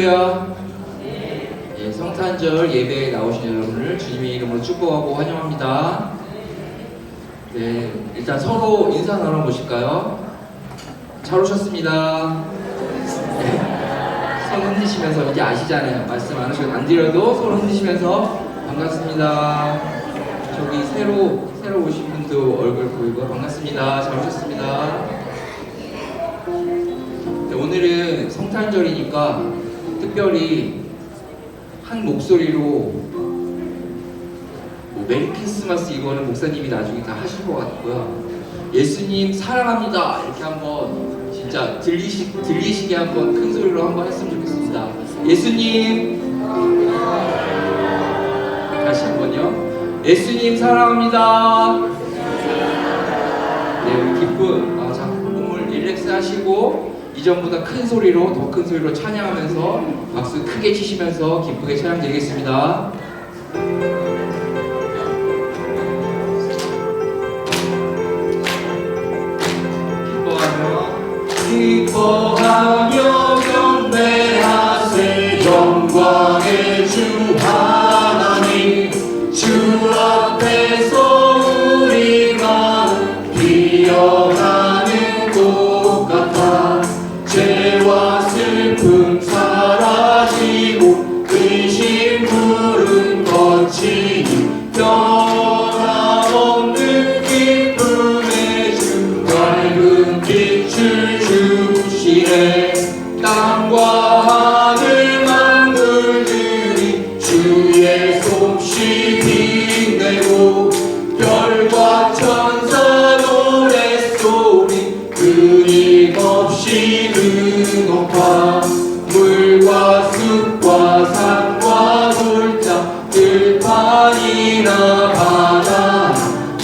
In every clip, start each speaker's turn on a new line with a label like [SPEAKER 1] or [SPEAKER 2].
[SPEAKER 1] 할렐루야. 예, 성탄절 예배에 나오신 여러분을 주님의 이름으로 축복하고 환영합니다. 네, 일단 서로 인사 나눠보실까요? 잘 오셨습니다. 네, 손 흔드시면서 이제 아시잖아요. 말씀 안 하셔도 안 드려도 손 흔드시면서 반갑습니다. 저기 새로 오신 분도 얼굴 보이고 반갑습니다. 잘 오셨습니다. 네, 오늘은 성탄절이니까 특별히 한 목소리로 메리 크리스마스 이거는 목사님이 나중에 다 하실 것 같고요. 예수님 사랑합니다 이렇게 한번 진짜 들리시게 한번 큰 소리로 한번 했으면 좋겠습니다. 예수님, 다시 한번요. 예수님 사랑합니다. 네, 우리 기쁨, 자, 몸을 릴렉스 하시고 이전보다 큰 소리로, 더 큰 소리로 찬양하면서 박수 크게 치시면서 기쁘게 찬양드리겠습니다.
[SPEAKER 2] 기뻐하며 경배하세 영광의 주 하나님 주 앞에서 우리가 피어나는 꽃 같아 죄와 슬픔 사라지고 의심 불은 거치니 변함없는 기쁨의 주 밝은 빛을 주시네 땅과 하늘 만물들이 주의 솜씨 빛내고 별과 천사 노랫소리 끊임없이 높아 물과 숲과 산과 돌자 들판이나 바다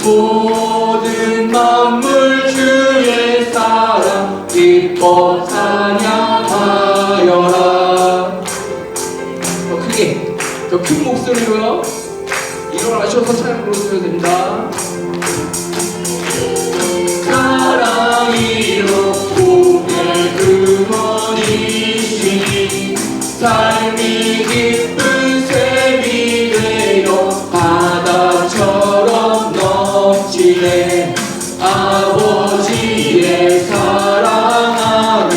[SPEAKER 2] 모든 만물 주의 사랑 기뻐 찬양하여라.
[SPEAKER 1] 더 크게, 더 큰 목소리로요. 일어나셔서 찬양 부르셔도 됩니다.
[SPEAKER 2] 사랑이로 꿈의 근원이시니 삶이 기쁜 샘이 되어 바다처럼 넘치네 아버지의 사랑하는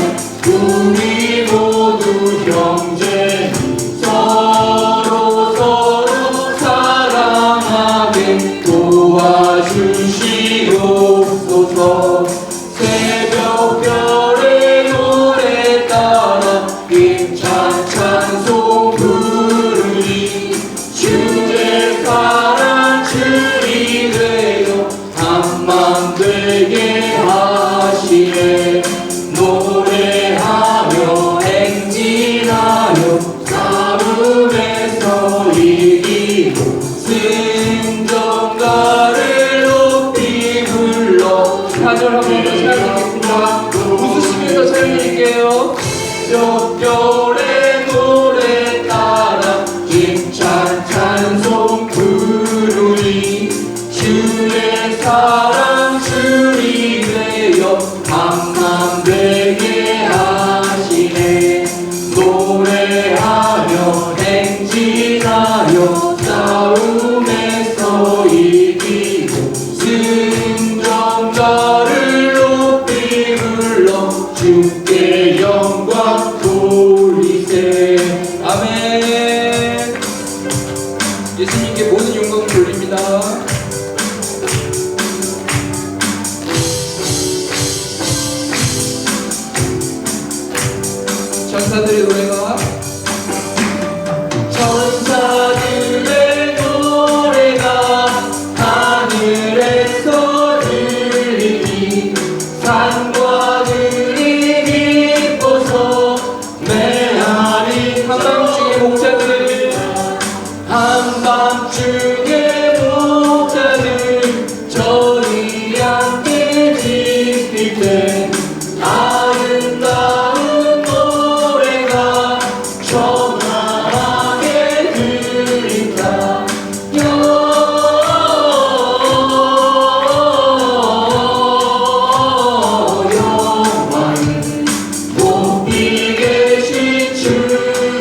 [SPEAKER 2] 우리 모두 형제 서로 사랑하게 도와주시옵소서 새벽별의 노래 따라 힘찬 찬송 부르니 주의 사랑 주이 되어 한맘 되게 하시네 노래하며 행진하여 싸움에서 이기고 승전가를 높이 불러
[SPEAKER 1] 4절 한 번 더 찬양드리겠습니다. 웃으시면서 찬양드릴게요.
[SPEAKER 2] 새벽별의 노래 따라 힘찬 찬송 부르니 주의 사랑 주이 되어 한맘 되게 하시네 노래하며 행진하여 싸움에서 이기고 승전가를 높이 불러 주께 영광 돌리세.
[SPEAKER 1] 아멘. 예수님께 모든 영광을 돌립니다. 천사들의 노래가
[SPEAKER 2] 천사들의 노래가 하늘에서 들리니 산과 들이 기뻐서 메아리
[SPEAKER 1] 한밤중에 목자들
[SPEAKER 2] 한밤중에 목자들 저희 함께 지킬 때 아름다운 노래가 청아하게 들린다 영원히 높이 계신 주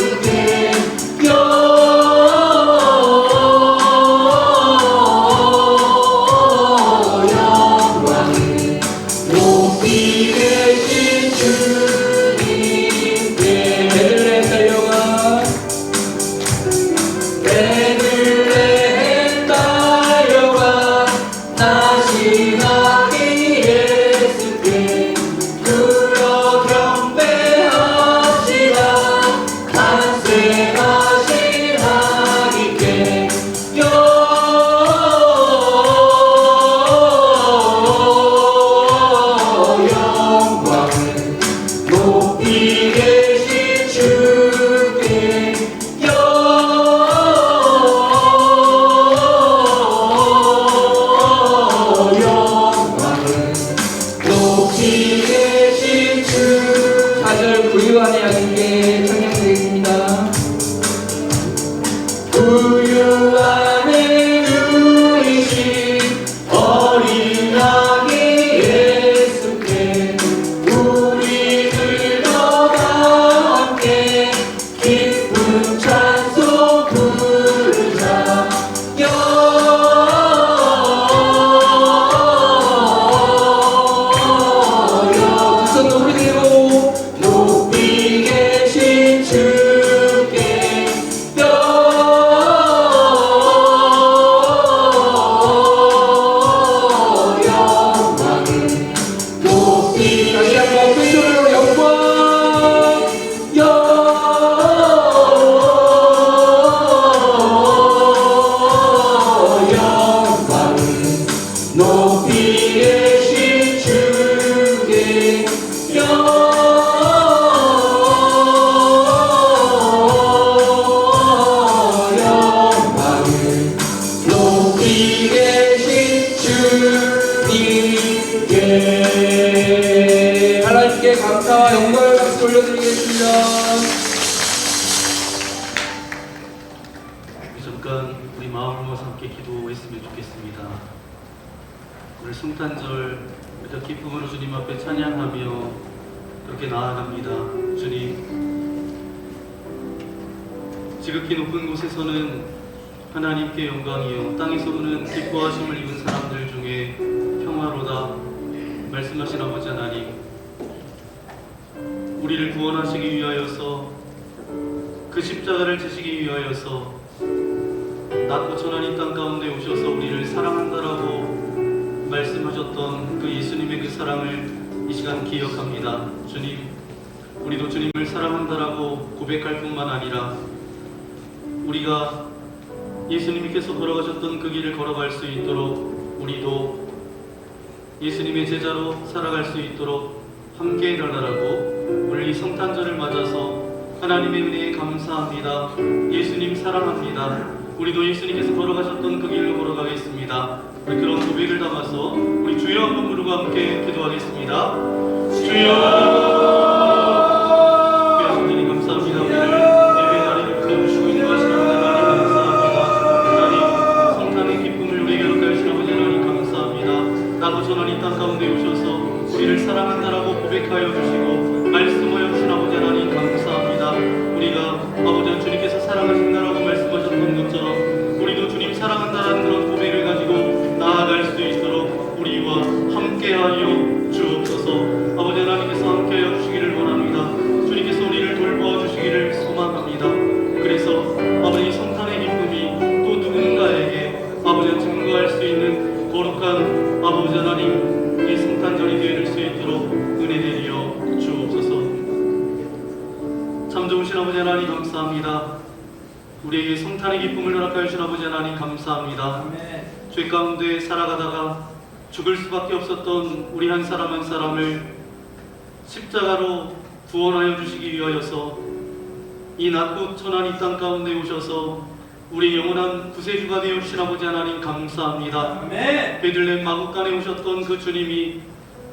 [SPEAKER 1] 하나님께 감사와 영광을 박수 올려드리겠습니다.
[SPEAKER 3] 잠깐 우리 마음을 모아서 함께 기도했으면 좋겠습니다. 오늘 성탄절 우리가 기쁨으로 주님 앞에 찬양하며 그렇게 나아갑니다. 주님, 지극히 높은 곳에서는 하나님께 영광이요 땅에서 오는 기뻐하심을 입은 사람들 중에 평화로다 말씀하신 아버지 하나님, 우리를 구원하시기 위하여서 그 십자가를 지시기 위하여서 낮고 천한 이 땅 가운데 오셔서 우리를 사랑한다라고 말씀하셨던 그 예수님의 그 사랑을 이 시간 기억합니다. 주님, 우리도 주님을 사랑한다라고 고백할 뿐만 아니라 우리가 예수님께서 걸어가셨던 그 길을 걸어갈 수 있도록 우리도 예수님의 제자로 살아갈 수 있도록 함께 해달라고 오늘 이 성탄절을 맞아서 하나님의 은혜에 감사합니다. 예수님 사랑합니다. 우리도 예수님께서 걸어가셨던 그 길로 걸어가겠습니다. 우리 그런 고백을 담아서 우리 주여 한번 부르고 함께 기도하겠습니다. 주여! 하나님 감사합니다. 오늘 예배 자리를 채워주시고 인도하시는 하나님 감사합니다. 하나님 성탄의 기쁨을 우리에게 허락하시는 아버지 하나님 감사합니다. 나도 전한 이 땅 가운데 오셔서 우리를 사랑한다라고 고백하여 주시고 말씀하여 주신 아버지 하나님 감사합니다. 우리가 아버지 주님께서 사랑하신다라고 말씀하셨던 것처럼 우리도 주님 사랑한다라는 그런 고백을 가지고 나아갈 수 있도록 우리와 함께하여 주옵소서. 아버지 하나님께서 함께하여 주시기를 원합니다. 주님께서 우리를 돌보아 주시기를 소망합니다. 그래서 아버지 성탄의 기쁨이 또 누군가에게 아버지 증거할 수 있는 거룩한 아버지 하나님 이 성탄절이 되어질 수 있도록 은혜 내리어 주옵소서. 참 좋으신 아버지 하나님 감사합니다. 우리에게 성탄의 기쁨을 허락하여 주신 아버지 하나님 감사합니다. 죄 가운데 살아가다가 죽을 수밖에 없었던 우리 한 사람 한 사람을 십자가로 구원하여 주시기 위하여서 이 낮고 천한 이 땅 가운데 오셔서 우리 영원한 구세주가 되어 주신 아버지 하나님 감사합니다. 베들레헴 마구간에 오셨던 그 주님이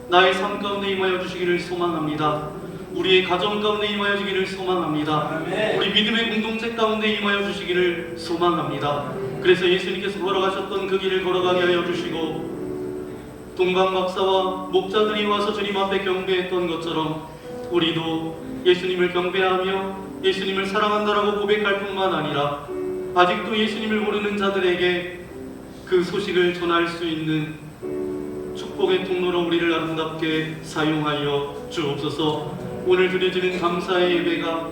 [SPEAKER 3] 나의 삶 가운데 임하여 주시기를 소망합니다. 우리의 가정 가운데 임하여 주기를 소망합니다. 우리 믿음의 공동체 가운데 임하여 주시기를 소망합니다. 그래서 예수님께서 걸어가셨던 그 길을 걸어가게 하여 주시고 동방박사와 목자들이 와서 주님 앞에 경배했던 것처럼 우리도 예수님을 경배하며 예수님을 사랑한다라고 고백할 뿐만 아니라 아직도 예수님을 모르는 자들에게 그 소식을 전할 수 있는 축복의 통로로 우리를 아름답게 사용하여 주옵소서. 오늘 드려지는 감사의 예배가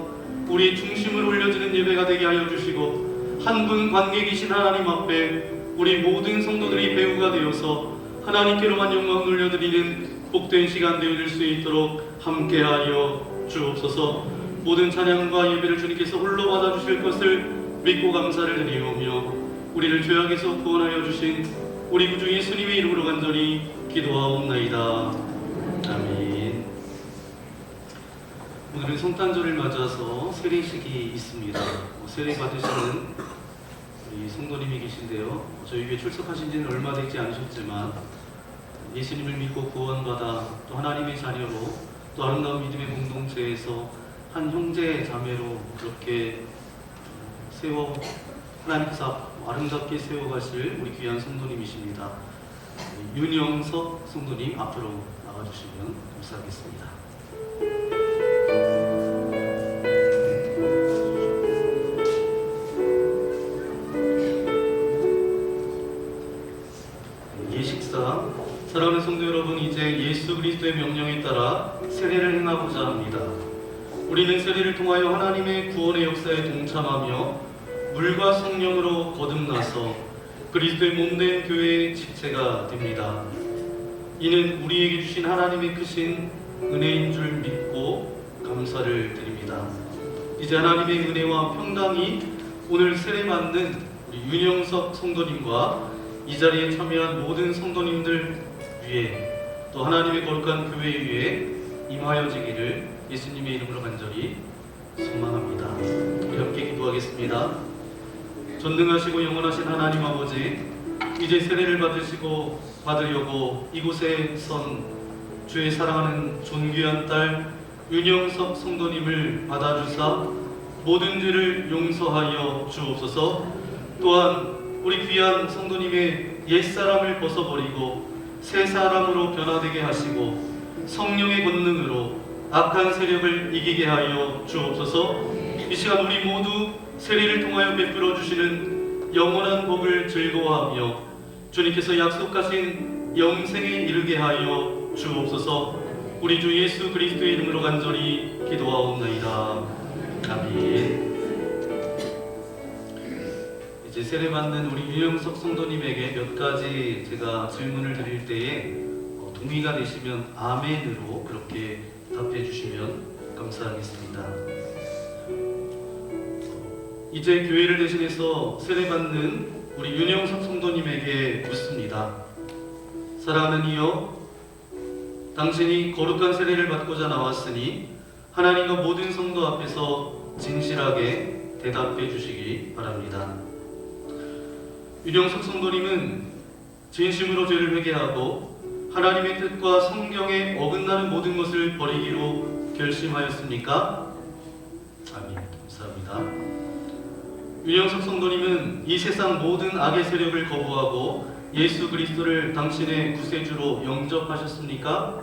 [SPEAKER 3] 우리의 중심을 올려지는 예배가 되게 하여 주시고 한 분 관객이신 하나님 앞에 우리 모든 성도들이 배우가 되어서 하나님께로만 영광 돌려드리는 복된 시간 되어질 수 있도록 함께하여 주옵소서. 모든 찬양과 예배를 주님께서 홀로 받아주실 것을 믿고 감사를 드리오며 우리를 죄악에서 구원하여 주신 우리 구주 예수님의 이름으로 간절히 기도하옵나이다. 아멘. 오늘은 성탄절을 맞아서 세례식이 있습니다. 세례 받으시는 우리 성도님이 계신데요. 저희 교회 출석하신 지는 얼마 되지 않으셨지만 예수님을 믿고 구원받아 또 하나님의 자녀로 또 아름다운 믿음의 공동체에서 한 형제 자매로 그렇게 하나님께서 아름답게 세워가실 우리 귀한 성도님이십니다. 윤영석 성도님 앞으로 나와주시면 감사하겠습니다. 예식사, 사랑하는 성도 여러분, 이제 예수 그리스도의 명령에 따라 세례를 행하고자 합니다. 우리는 세례를 통하여 하나님의 구원의 역사에 동참하며 물과 성령으로 거듭나서 그리스도의 몸된 교회의 지체가 됩니다. 이는 우리에게 주신 하나님의 크신 은혜인 줄 믿고 감사를 드립니다. 이제 하나님의 은혜와 평강이 오늘 세례받는 우리 윤영석 성도님과 이 자리에 참여한 모든 성도님들 위에 또 하나님의 거룩한 교회 위에 임하여지기를 예수님의 이름으로 간절히 소망합니다. 함께 기도하겠습니다. 전능하시고 영원하신 하나님 아버지, 이제 세례를 받으려고 이곳에 선 주의 사랑하는 존귀한 딸 윤영석 성도님을 받아주사 모든 죄를 용서하여 주옵소서. 또한 우리 귀한 성도님의 옛사람을 벗어버리고 새 사람으로 변화되게 하시고 성령의 권능으로 악한 세력을 이기게 하여 주옵소서. 이 시간 우리 모두 세례를 통하여 베풀어 주시는 영원한 복을 즐거워하며 주님께서 약속하신 영생에 이르게 하여 주옵소서. 우리 주 예수 그리스도의 이름으로 간절히 기도하옵나이다. 아멘. 이제 세례받는 우리 윤영석 성도님에게 몇 가지 제가 질문을 드릴 때에 동의가 되시면 아멘으로 그렇게 답해 주시면 감사하겠습니다. 이제 교회를 대신해서 세례받는 우리 윤영석 성도님에게 묻습니다. 사랑하는 이여, 당신이 거룩한 세례를 받고자 나왔으니 하나님과 모든 성도 앞에서 진실하게 대답해 주시기 바랍니다. 윤영석 성도님은 진심으로 죄를 회개하고 하나님의 뜻과 성경에 어긋나는 모든 것을 버리기로 결심하였습니까? 아멘. 감사합니다. 윤영석 성도님은 이 세상 모든 악의 세력을 거부하고 예수 그리스도를 당신의 구세주로 영접하셨습니까?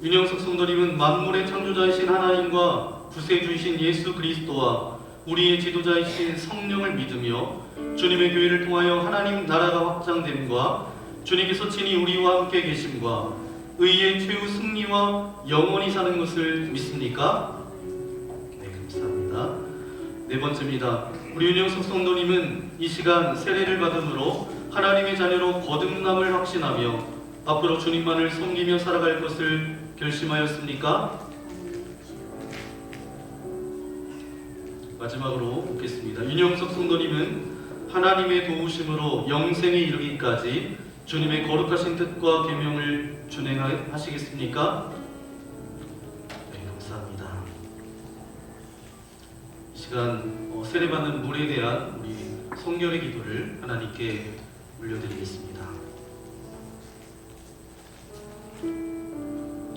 [SPEAKER 3] 윤영석 성도님은 만물의 창조자이신 하나님과 구세주이신 예수 그리스도와 우리의 지도자이신 성령을 믿으며 주님의 교회를 통하여 하나님 나라가 확장됨과 주님께서 친히 우리와 함께 계심과 의의 최후 승리와 영원히 사는 것을 믿습니까? 네, 감사합니다. 네 번째입니다. 우리 윤영석 성도님은 이 시간 세례를 받음으로 하나님의 자녀로 거듭남을 확신하며 앞으로 주님만을 섬기며 살아갈 것을 결심하였습니까? 마지막으로 묻겠습니다. 윤영석 성도님은 하나님의 도우심으로 영생에 이르기까지 주님의 거룩하신 뜻과 계명을 준행하시겠습니까? 네, 감사합니다. 이 시간 세례받는 물에 대한 우리 성결의 기도를 하나님께 올려드리겠습니다.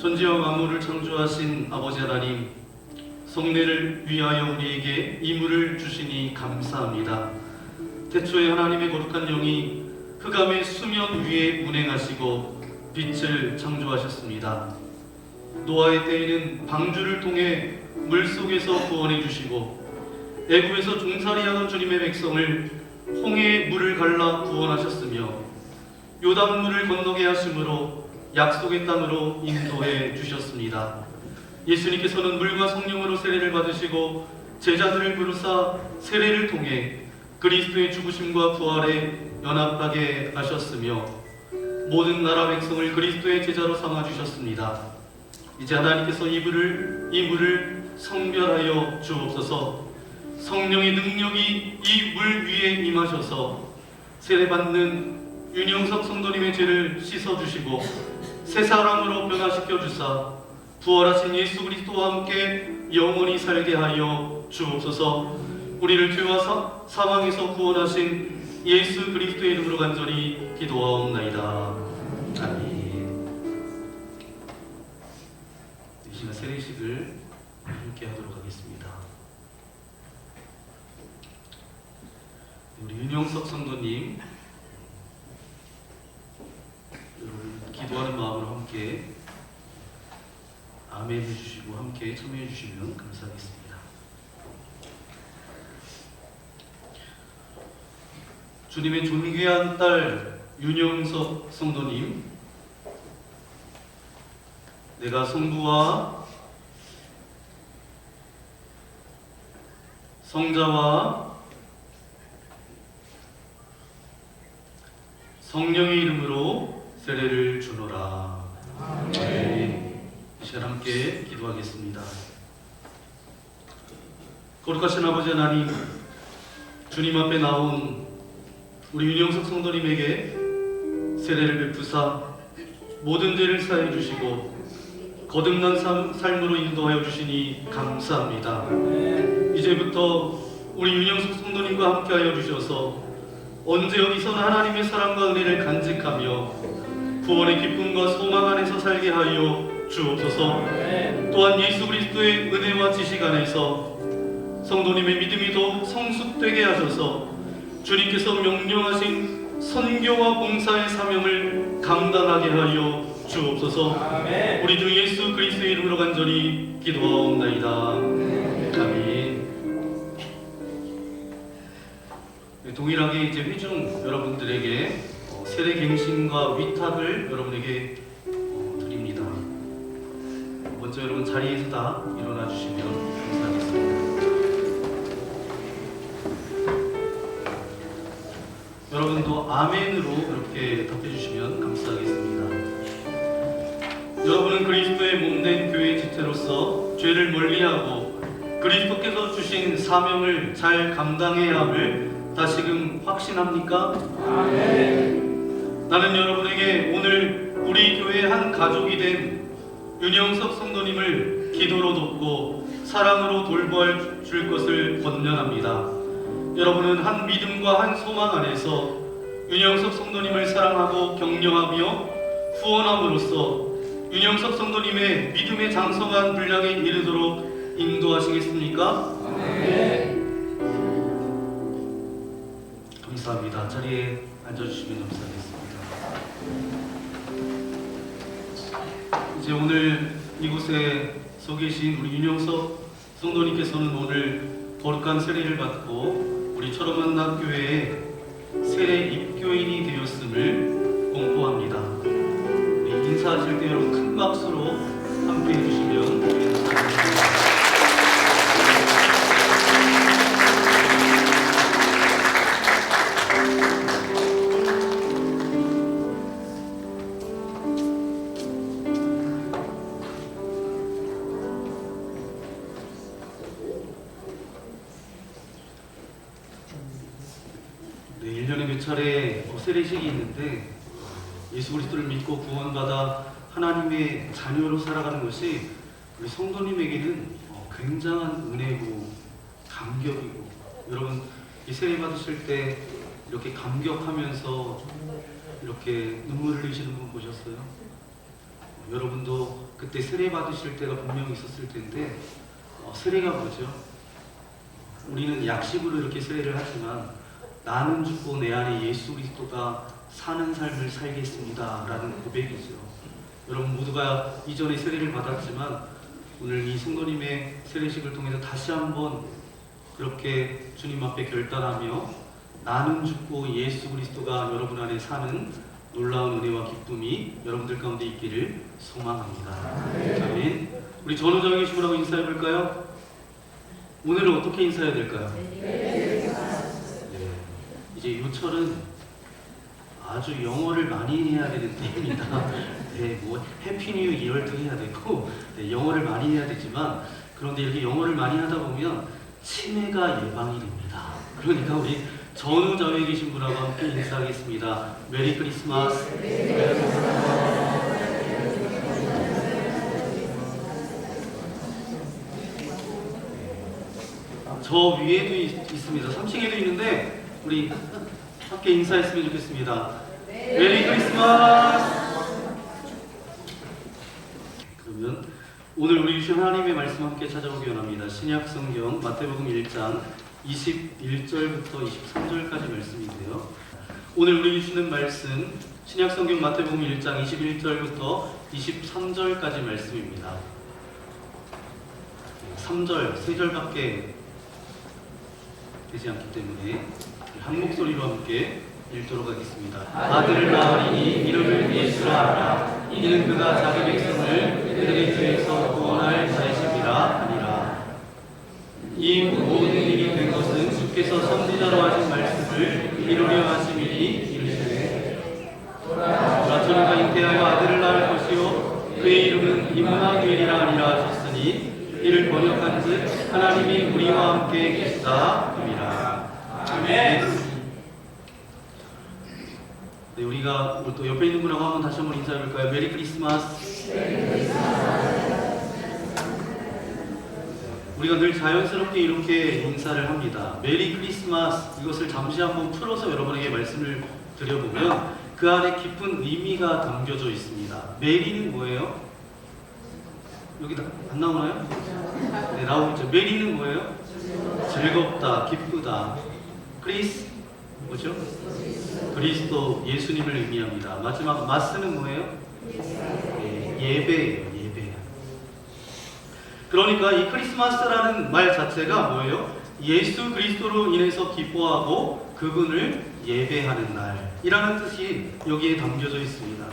[SPEAKER 3] 천지와 만물을 창조하신 아버지 하나님, 성례를 위하여 우리에게 이 물을 주시니 감사합니다. 태초에 하나님의 거룩한 영이 흑암의 수면 위에 운행하시고 빛을 창조하셨습니다. 노아의 때에는 방주를 통해 물속에서 구원해 주시고 애굽에서 종살이하던 주님의 백성을 홍해의 물을 갈라 구원하셨으며 요단물을 건너게 하심으로 약속의 땅으로 인도해 주셨습니다. 예수님께서는 물과 성령으로 세례를 받으시고 제자들을 부르사 세례를 통해 그리스도의 죽으심과 부활에 연합하게 하셨으며 모든 나라 백성을 그리스도의 제자로 삼아 주셨습니다. 이제 하나님께서 이 물을 성별하여 주옵소서. 성령의 능력이 이 물 위에 임하셔서 세례받는 윤영석 성도님의 죄를 씻어주시고 새 사람으로 변화시켜 주사 부활하신 예수 그리스도와 함께 영원히 살게 하여 주옵소서. 우리를 죄와 사망에서 구원하신 예수 그리스도의 이름으로 간절히 기도하옵나이다. 아멘. 이 시간 세례식을 함께 하도록 하겠습니다. 우리 윤영석 성도님 기도하는 마음으로 함께 아멘 해주시고 함께 참여해 주시면 감사하겠습니다. 주님의 존귀한 딸 윤영석 성도님, 내가 성부와 성자와 성령의 이름으로 세례를 주노라. 아멘. 이 시간 함께 기도하겠습니다. 거룩하신 아버지 하나님, 주님 앞에 나온 우리 윤영석 성도님에게 세례를 베푸사 모든 죄를 사해 주시고 거듭난 삶으로 인도하여 주시니 감사합니다. 이제부터 우리 윤영석 성도님과 함께하여 주셔서 언제 어디서나 하나님의 사랑과 은혜를 간직하며 구원의 기쁨과 소망 안에서 살게 하여 주옵소서. 또한 예수 그리스도의 은혜와 지식 안에서 성도님의 믿음이 더욱 성숙되게 하셔서 주님께서 명령하신 선교와 봉사의 사명을 감당하게 하여 주옵소서. 우리 주 예수 그리스도의 이름으로 간절히 기도하옵나이다. 아멘. 동일하게 이제 회중 여러분들에게 세례갱신과 위탁을 여러분에게 드립니다. 먼저 여러분 자리에서 다 일어나 주시면 감사하겠습니다. 여러분도 아멘으로 이렇게 답해주시면 감사하겠습니다. 여러분은 그리스도의 몸된 교회 지체로서 죄를 멀리하고 그리스도께서 주신 사명을 잘 감당해야 함을 다시금 확신합니까? 아멘. 나는 여러분에게 오늘 우리 교회의 한 가족이 된 윤영석 성도님을 기도로 돕고 사랑으로 돌보아줄 것을 권면합니다. 여러분은 한 믿음과 한 소망 안에서 윤영석 성도님을 사랑하고 격려하며 후원함으로써 윤영석 성도님의 믿음의 장성한 분량에 이르도록 인도하시겠습니까? 아멘. 감사합니다. 자리에 앉아주시면 감사하겠습니다. 이제 오늘 이곳에 서 계신 우리 윤영석 성도님께서는 오늘 거룩한 세례를 받고 우리 철원만납교회의 세례 입교인이 되었음을 공포합니다. 인사하실 때 여러분 큰 박수로 함께 해주시면 감사합니다. 네, 1년에 몇 차례 세례식이 있는데 예수 그리스도를 믿고 구원받아 하나님의 자녀로 살아가는 것이 우리 성도님에게는 굉장한 은혜고 감격이고, 여러분 이 세례 받으실 때 이렇게 감격하면서 이렇게 눈물을 흘리시는 분 보셨어요? 여러분도 그때 세례 받으실 때가 분명히 있었을 텐데 세례가 뭐죠? 우리는 약식으로 이렇게 세례를 하지만 나는 죽고 내 안에 예수 그리스도가 사는 삶을 살겠습니다 라는 고백이죠. 여러분 모두가 이전에 세례를 받았지만 오늘 이 성도님의 세례식을 통해서 다시 한번 그렇게 주님 앞에 결단하며 나는 죽고 예수 그리스도가 여러분 안에 사는 놀라운 은혜와 기쁨이 여러분들 가운데 있기를 소망합니다. 아멘. 우리 전우정이시구라고 인사해볼까요? 오늘은 어떻게 인사해야 될까요? 이제 요철은 아주 영어를 많이 해야 되는 때입니다. 네, 뭐 해피 뉴 이어도 해야 되고 네, 영어를 많이 해야 되지만, 그런데 이렇게 영어를 많이 하다 보면 치매가 예방이 됩니다. 그러니까 우리 전우 자매에 계신 분하고 함께 인사하겠습니다. 메리 크리스마스. 저 위에도 있습니다. 3층에도 있는데 우리 함께 인사했으면 좋겠습니다. 메리 크리스마스. 그러면 오늘 우리 주신 하나님의 말씀 함께 찾아보기 원합니다. 신약 성경 마태복음 1장 21절부터 23절까지 말씀인데요. 오늘 우리 주시는 말씀 신약 성경 마태복음 1장 21절부터 23절까지 말씀입니다. 3절, 3절밖에 되지 않기 때문에 한 목소리로 함께 읽도록 하겠습니다. 아들을 낳으리니 이름을 예수라 하라. 이는 그가 자기 백성을 그들의 죄에서 구원할 자이심이라 하니라. 이 모든 일이 된 것은 주께서 선지자로 하신 말씀을 이루려 하심이니 이르시되 라초니가 잉태하여 아들을 낳을 것이요 그의 이름은 임마누엘이라 하니라 하셨으니 이를 번역한즉 하나님이 우리와 함께 계시다 함이라. 아멘. 네, 우리가 또 옆에 있는 분하고 한번 다시 한번 인사해볼까요? 메리 크리스마스. 우리가 늘 자연스럽게 이렇게 인사를 합니다. 메리 크리스마스, 이것을 잠시 한번 풀어서 여러분에게 말씀을 드려보면 그 안에 깊은 의미가 담겨져 있습니다. 메리는 뭐예요? 여기 안 나오나요? 네, 나오죠. 메리는 뭐예요? 즐겁다, 기쁘다. 뭐죠? 그리스도, 예수님을 의미합니다. 마지막 마스는 뭐예요? 네, 예배예요, 예배. 그러니까 이 크리스마스라는 말 자체가 뭐예요? 예수 그리스도로 인해서 기뻐하고 그분을 예배하는 날이라는 뜻이 여기에 담겨져 있습니다.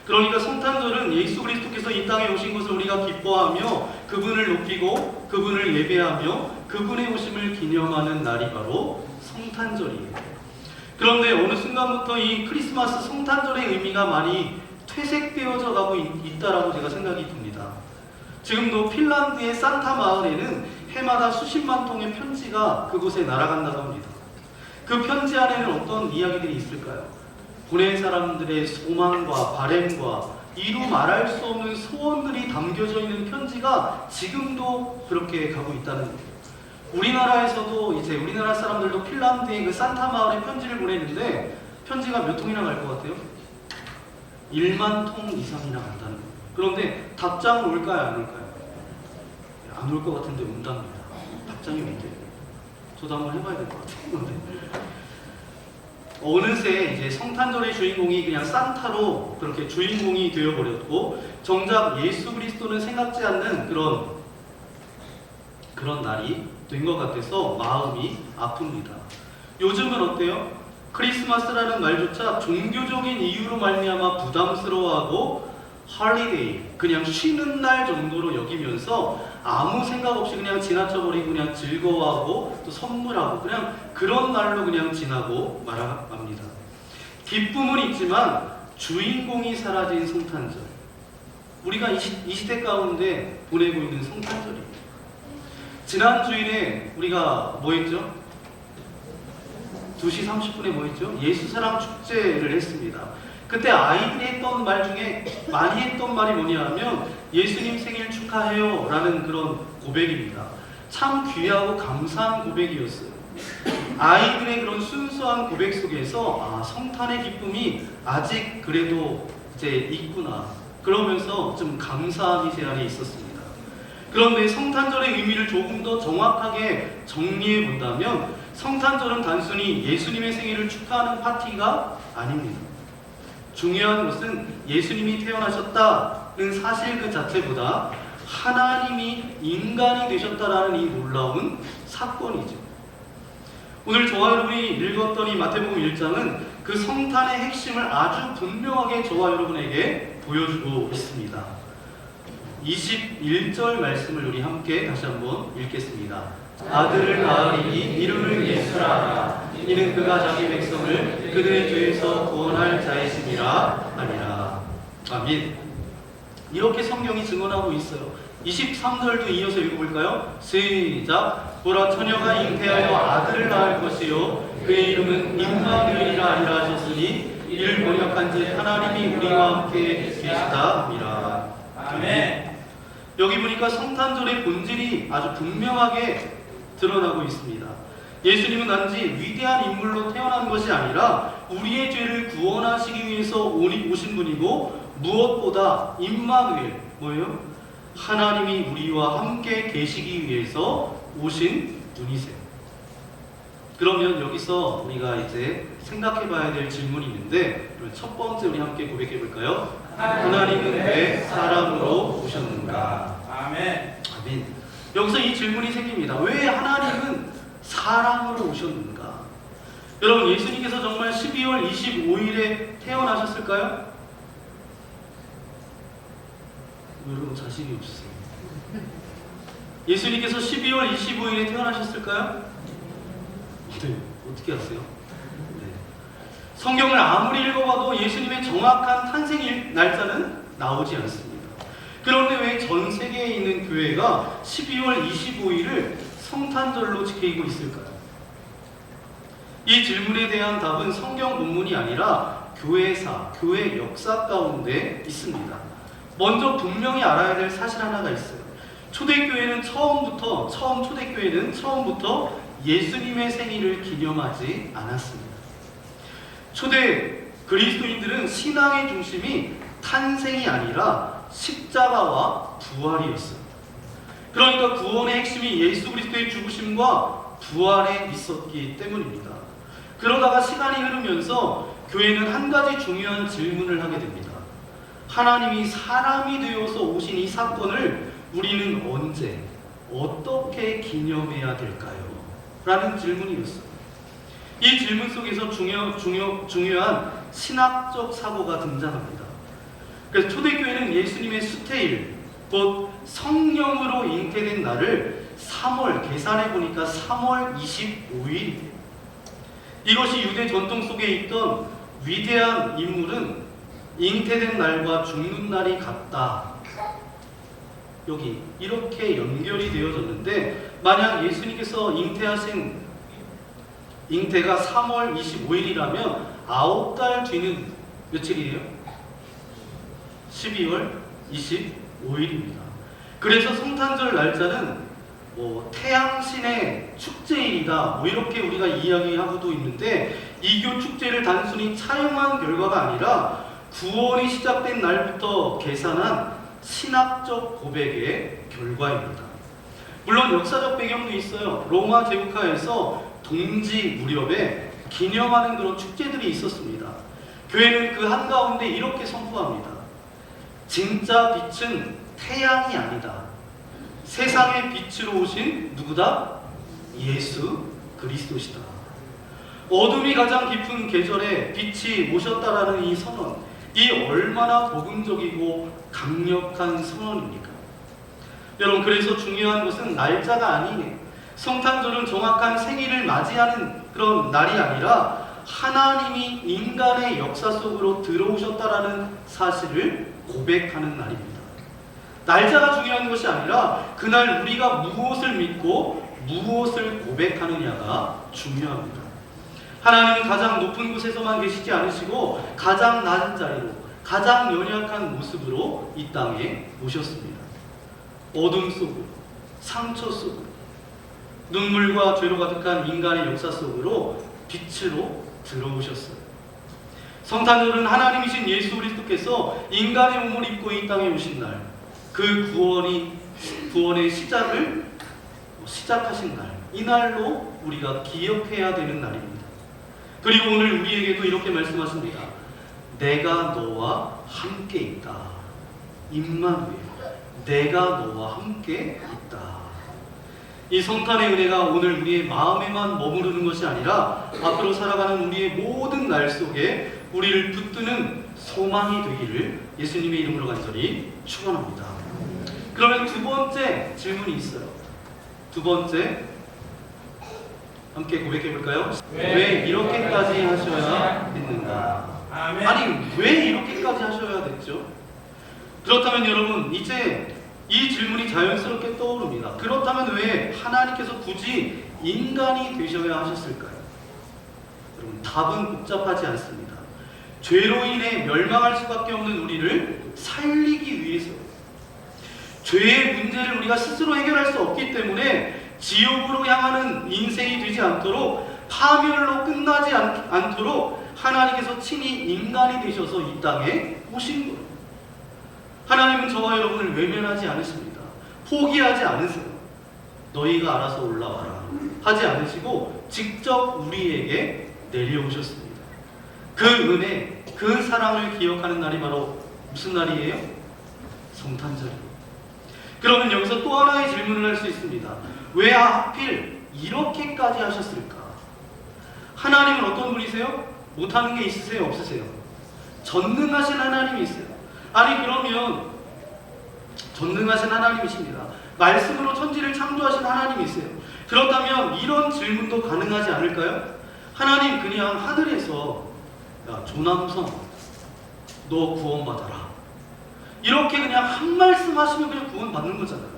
[SPEAKER 3] 그러니까 성탄절은 예수 그리스도께서 이 땅에 오신 것을 우리가 기뻐하며 그분을 높이고 그분을 예배하며 그분의 오심을 기념하는 날이 바로 성탄절이에요. 그런데 어느 순간부터 이 크리스마스 성탄절의 의미가 많이 퇴색되어져 가고 있다라고 제가 생각이 듭니다. 지금도 핀란드의 산타 마을에는 해마다 수십만 통의 편지가 그곳에 날아간다고 합니다. 그 편지 안에는 어떤 이야기들이 있을까요? 보낸 사람들의 소망과 바램과 이루 말할 수 없는 소원들이 담겨져 있는 편지가 지금도 그렇게 가고 있다는 거예요. 우리나라에서도 이제 우리나라 사람들도 핀란드의 그 산타 마을에 편지를 보냈는데 편지가 몇 통이나 갈 것 같아요? 1만 통 이상이나 간다는 거예요. 그런데 답장은 올까요? 안 올까요? 안 올 것 같은데 온답니다. 답장이 온대요. 저도 한번 해봐야 될 것 같아요. 어느새 이제 성탄절의 주인공이 그냥 산타로 그렇게 주인공이 되어버렸고 정작 예수 그리스도는 생각지 않는 그런 날이 된 것 같아서 마음이 아픕니다. 요즘은 어때요? 크리스마스라는 말조차 종교적인 이유로 말미암아 부담스러워하고 할리데이, 그냥 쉬는 날 정도로 여기면서 아무 생각 없이 그냥 지나쳐버리고 그냥 즐거워하고 또 선물하고 그냥 그런 날로 그냥 지나고 말합니다. 기쁨은 있지만 주인공이 사라진 성탄절, 우리가 이 시대 가운데 보내고 있는 성탄절입니다. 지난 주일에 우리가 뭐 했죠? 2시 30분에 뭐 했죠? 예수사랑 축제를 했습니다. 그때 아이들이 했던 말 중에 많이 했던 말이 뭐냐 하면 예수님 생일 축하해요 라는 그런 고백입니다. 참 귀하고 감사한 고백이었어요. 아이들의 그런 순수한 고백 속에서 성탄의 기쁨이 아직 그래도 이제 있구나, 그러면서 좀 감사함이 제 안에 있었습니다. 그런데 성탄절의 의미를 조금 더 정확하게 정리해 본다면 성탄절은 단순히 예수님의 생일을 축하하는 파티가 아닙니다. 중요한 것은 예수님이 태어나셨다는 사실 그 자체보다 하나님이 인간이 되셨다라는 이 놀라운 사건이죠. 오늘 저와 여러분이 읽었던 이 마태복음 1장은 그 성탄의 핵심을 아주 분명하게 저와 여러분에게 보여주고 있습니다. 21절 말씀을 우리 함께 다시 한번 읽겠습니다. 아들을 낳으리니 이름을 예수라 하라. 이는 그가 자기 백성을 그들의 죄에서 구원할 자이심이라 하니라. 아멘. 이렇게 성경이 증언하고 있어요. 23절도 이어서 읽어볼까요? 시작. 보라, 처녀가 잉태하여 아들을 낳을 것이요 그의 이름은 임마누엘이라 하리라 하셨으니 이를 번역한즉 하나님이 우리와 함께 계시다 함이라. 아멘. 여기 보니까 성탄절의 본질이 아주 분명하게 드러나고 있습니다. 예수님은 단지 위대한 인물로 태어난 것이 아니라 우리의 죄를 구원하시기 위해서 오신 분이고 무엇보다 임마누엘, 뭐예요? 하나님이 우리와 함께 계시기 위해서 오신 분이세요. 그러면 여기서 우리가 이제 생각해 봐야 될 질문이 있는데, 첫 번째 우리 함께 고백해 볼까요? 하나님은 왜 사람으로 오셨는가?
[SPEAKER 2] 아멘.
[SPEAKER 3] 아멘. 여기서 이 질문이 생깁니다. 왜 하나님은 사람으로 오셨는가? 여러분, 예수님께서 정말 12월 25일에 태어나셨을까요? 여러분 자신이 없으세요. 예수님께서 12월 25일에 태어나셨을까요? 네. 어떻게 아세요? 네. 성경을 아무리 읽어봐도 예수님의 정확한 탄생 날짜는 나오지 않습니다. 그런데 왜 전 세계에 있는 교회가 12월 25일을 성탄절로 지키고 있을까요? 이 질문에 대한 답은 성경 본문이 아니라 교회사, 교회 역사 가운데 있습니다. 먼저 분명히 알아야 될 사실 하나가 있어요. 초대교회는 처음부터 예수님의 생일을 기념하지 않았습니다. 초대 그리스도인들은 신앙의 중심이 탄생이 아니라 십자가와 부활이었습니다. 그러니까 구원의 핵심이 예수 그리스도의 죽으심과 부활에 있었기 때문입니다. 그러다가 시간이 흐르면서 교회는 한 가지 중요한 질문을 하게 됩니다. 하나님이 사람이 되어서 오신 이 사건을 우리는 언제, 어떻게 기념해야 될까요? 라는 질문이었어요. 이 질문 속에서 중요한 신학적 사고가 등장합니다. 그래서 초대교회는 예수님의 수태일, 곧 성령으로 잉태된 날을 3월, 계산해 보니까 3월 25일입니다. 이것이 유대 전통 속에 있던 위대한 인물은 잉태된 날과 죽는 날이 같다. 여기 이렇게 연결이 되어졌는데, 만약 예수님께서 잉태가 3월 25일이라면 9달 뒤는 며칠이에요? 12월 25일입니다. 그래서 성탄절 날짜는 태양신의 축제일이다, 이렇게 우리가 이야기하고도 있는데, 이교 축제를 단순히 차용한 결과가 아니라 구원이 시작된 날부터 계산한 신학적 고백의 결과입니다. 물론 역사적 배경도 있어요. 로마 제국하에서 동지 무렵에 기념하는 그런 축제들이 있었습니다. 교회는 그 한가운데 이렇게 선포합니다. 진짜 빛은 태양이 아니다. 세상의 빛으로 오신 누구다? 예수 그리스도시다. 어둠이 가장 깊은 계절에 빛이 오셨다라는 이 선언, 이 얼마나 복음적이고 강력한 선언입니까? 여러분, 그래서 중요한 것은 날짜가 아니에요. 성탄절은 정확한 생일을 맞이하는 그런 날이 아니라 하나님이 인간의 역사 속으로 들어오셨다라는 사실을 고백하는 날입니다. 날짜가 중요한 것이 아니라 그날 우리가 무엇을 믿고 무엇을 고백하느냐가 중요합니다. 하나님은 가장 높은 곳에서만 계시지 않으시고 가장 낮은 자리로, 가장 연약한 모습으로 이 땅에 오셨습니다. 어둠 속으로, 상처 속으로, 눈물과 죄로 가득한 인간의 역사 속으로 빛으로 들어오셨어요. 성탄절은 하나님이신 예수 그리스도께서 인간의 몸을 입고 이 땅에 오신 날, 그 구원의 시작하신 날, 이 날로 우리가 기억해야 되는 날입니다. 그리고 오늘 우리에게도 이렇게 말씀하십니다. 내가 너와 함께 있다. 임마누엘, 내가 너와 함께 있다. 이 성탄의 은혜가 오늘 우리의 마음에만 머무르는 것이 아니라 앞으로 살아가는 우리의 모든 날 속에 우리를 붙드는 소망이 되기를 예수님의 이름으로 간절히 축원합니다. 그러면 두 번째 질문이 있어요. 두 번째, 함께 고백해 볼까요? 왜 이렇게까지 하셔야 했는가? 아니, 왜 이렇게까지 하셔야 됐죠? 그렇다면 여러분, 이제 이 질문이 자연스럽게 떠오릅니다. 그렇다면 왜 하나님께서 굳이 인간이 되셔야 하셨을까요? 여러분, 답은 복잡하지 않습니다. 죄로 인해 멸망할 수밖에 없는 우리를 살리기 위해서요. 죄의 문제를 우리가 스스로 해결할 수 없기 때문에 지옥으로 향하는 인생이 되지 않도록, 파멸로 끝나지 않도록 하나님께서 친히 인간이 되셔서 이 땅에 오신 거예요. 하나님은 저와 여러분을 외면하지 않으십니다. 포기하지 않으세요. 너희가 알아서 올라와라 하지 않으시고 직접 우리에게 내려오셨습니다. 그 은혜, 그 사랑을 기억하는 날이 바로 무슨 날이에요? 성탄절이에요. 그러면 여기서 또 하나의 질문을 할 수 있습니다. 왜 하필 이렇게까지 하셨을까? 하나님은 어떤 분이세요? 못하는 게 있으세요? 없으세요? 전능하신 하나님이 있어요. 아니, 그러면 전능하신 하나님이십니다. 말씀으로 천지를 창조하신 하나님이 있어요. 그렇다면 이런 질문도 가능하지 않을까요? 하나님, 그냥 하늘에서 야, 조남성 너 구원받아라, 이렇게 그냥 한 말씀 하시면 그냥 구원받는 거잖아요.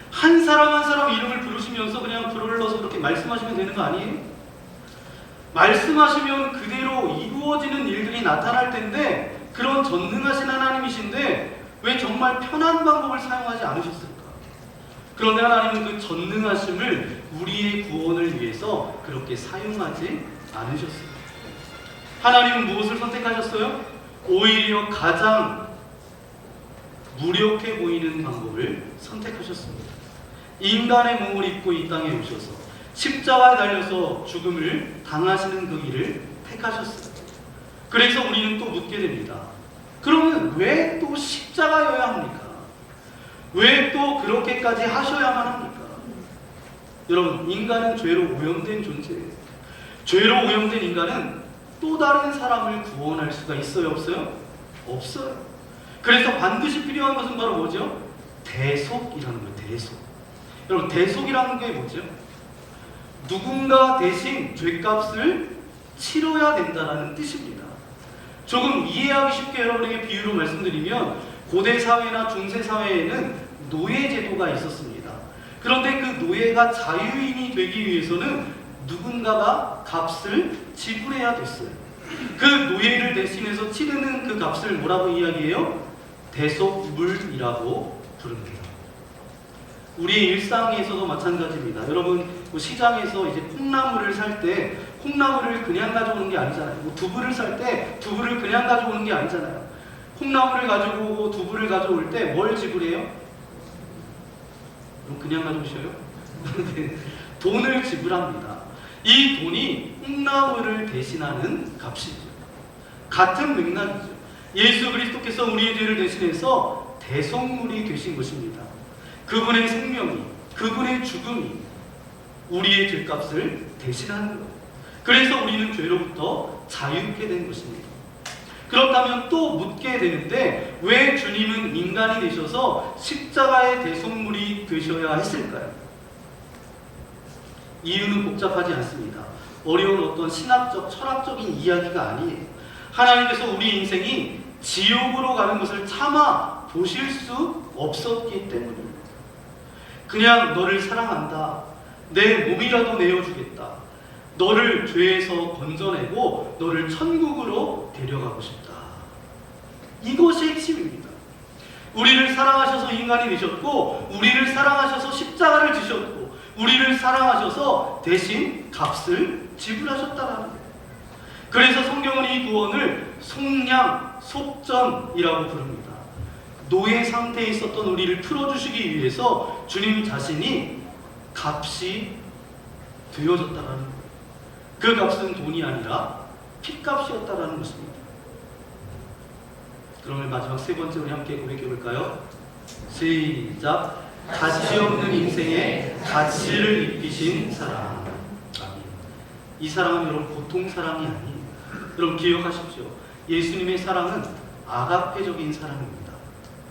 [SPEAKER 3] 한 사람 한 사람 이름을 부르시면서 그냥 불러서 그렇게 말씀하시면 되는 거 아니에요? 말씀하시면 그대로 이루어지는 일들이 나타날 텐데, 그런 전능하신 하나님이신데 왜 정말 편한 방법을 사용하지 않으셨을까? 그런데 하나님은 그 전능하심을 우리의 구원을 위해서 그렇게 사용하지 않으셨습니다. 하나님은 무엇을 선택하셨어요? 오히려 가장 무력해 보이는 방법을 선택하셨습니다. 인간의 몸을 입고 이 땅에 오셔서 십자가에 달려서 죽음을 당하시는 그 일을 택하셨어요. 그래서 우리는 또 묻게 됩니다. 그러면 왜 또 십자가여야 합니까? 왜 또 그렇게까지 하셔야만 합니까? 여러분, 인간은 죄로 오염된 존재예요. 죄로 오염된 인간은 또 다른 사람을 구원할 수가 있어요, 없어요? 없어요. 그래서 반드시 필요한 것은 바로 뭐죠? 대속이라는 거예요. 대속. 여러분, 대속이라는 게 뭐죠? 누군가 대신 죄값을 치러야 된다는 뜻입니다. 조금 이해하기 쉽게 여러분에게 비유로 말씀드리면, 고대 사회나 중세 사회에는 노예 제도가 있었습니다. 그런데 그 노예가 자유인이 되기 위해서는 누군가가 값을 지불해야 됐어요. 그 노예를 대신해서 치르는 그 값을 뭐라고 이야기해요? 대속물이라고 부릅니다. 우리 일상에서도 마찬가지입니다. 여러분, 시장에서 이제 콩나물을 살 때 콩나물을 그냥 가져오는 게 아니잖아요. 두부를 살 때 두부를 그냥 가져오는 게 아니잖아요. 콩나물을 가지고 오고 두부를 가져올 때 뭘 지불해요? 그럼 그냥 가져오셔요? 돈을 지불합니다. 이 돈이 콩나물을 대신하는 값이죠. 같은 맥락이죠. 예수 그리스도께서 우리의 죄를 대신해서 대속물이 되신 것입니다. 그분의 생명이, 그분의 죽음이 우리의 죄값을 대신하는 거예요. 그래서 우리는 죄로부터 자유케 된 것입니다. 그렇다면 또 묻게 되는데, 왜 주님은 인간이 되셔서 십자가의 대속물이 되셔야 했을까요? 이유는 복잡하지 않습니다. 어려운 어떤 신학적, 철학적인 이야기가 아니에요. 하나님께서 우리 인생이 지옥으로 가는 것을 참아 보실 수 없었기 때문입니다. 그냥 너를 사랑한다, 내 몸이라도 내어주겠다, 너를 죄에서 건져내고 너를 천국으로 데려가고 싶다. 이것이 핵심입니다. 우리를 사랑하셔서 인간이 되셨고, 우리를 사랑하셔서 십자가를 지셨고, 우리를 사랑하셔서 대신 값을 지불하셨다는 거예요. 그래서 성경은 이 구원을 속량, 속전이라고 부릅니다. 노예 상태에 있었던 우리를 풀어주시기 위해서 주님 자신이 값이 되어졌다는 거예요. 그 값은 돈이 아니라 핏값이었다는 것입니다. 그러면 마지막 세 번째 우리 함께 고백해 볼까요? 시작. 가치 없는 인생에 가치를 입히신 사랑. 이 사랑은 여러분 보통 사랑이 아니에요. 여러분 기억하십시오. 예수님의 사랑은 아가페적인 사랑입니다.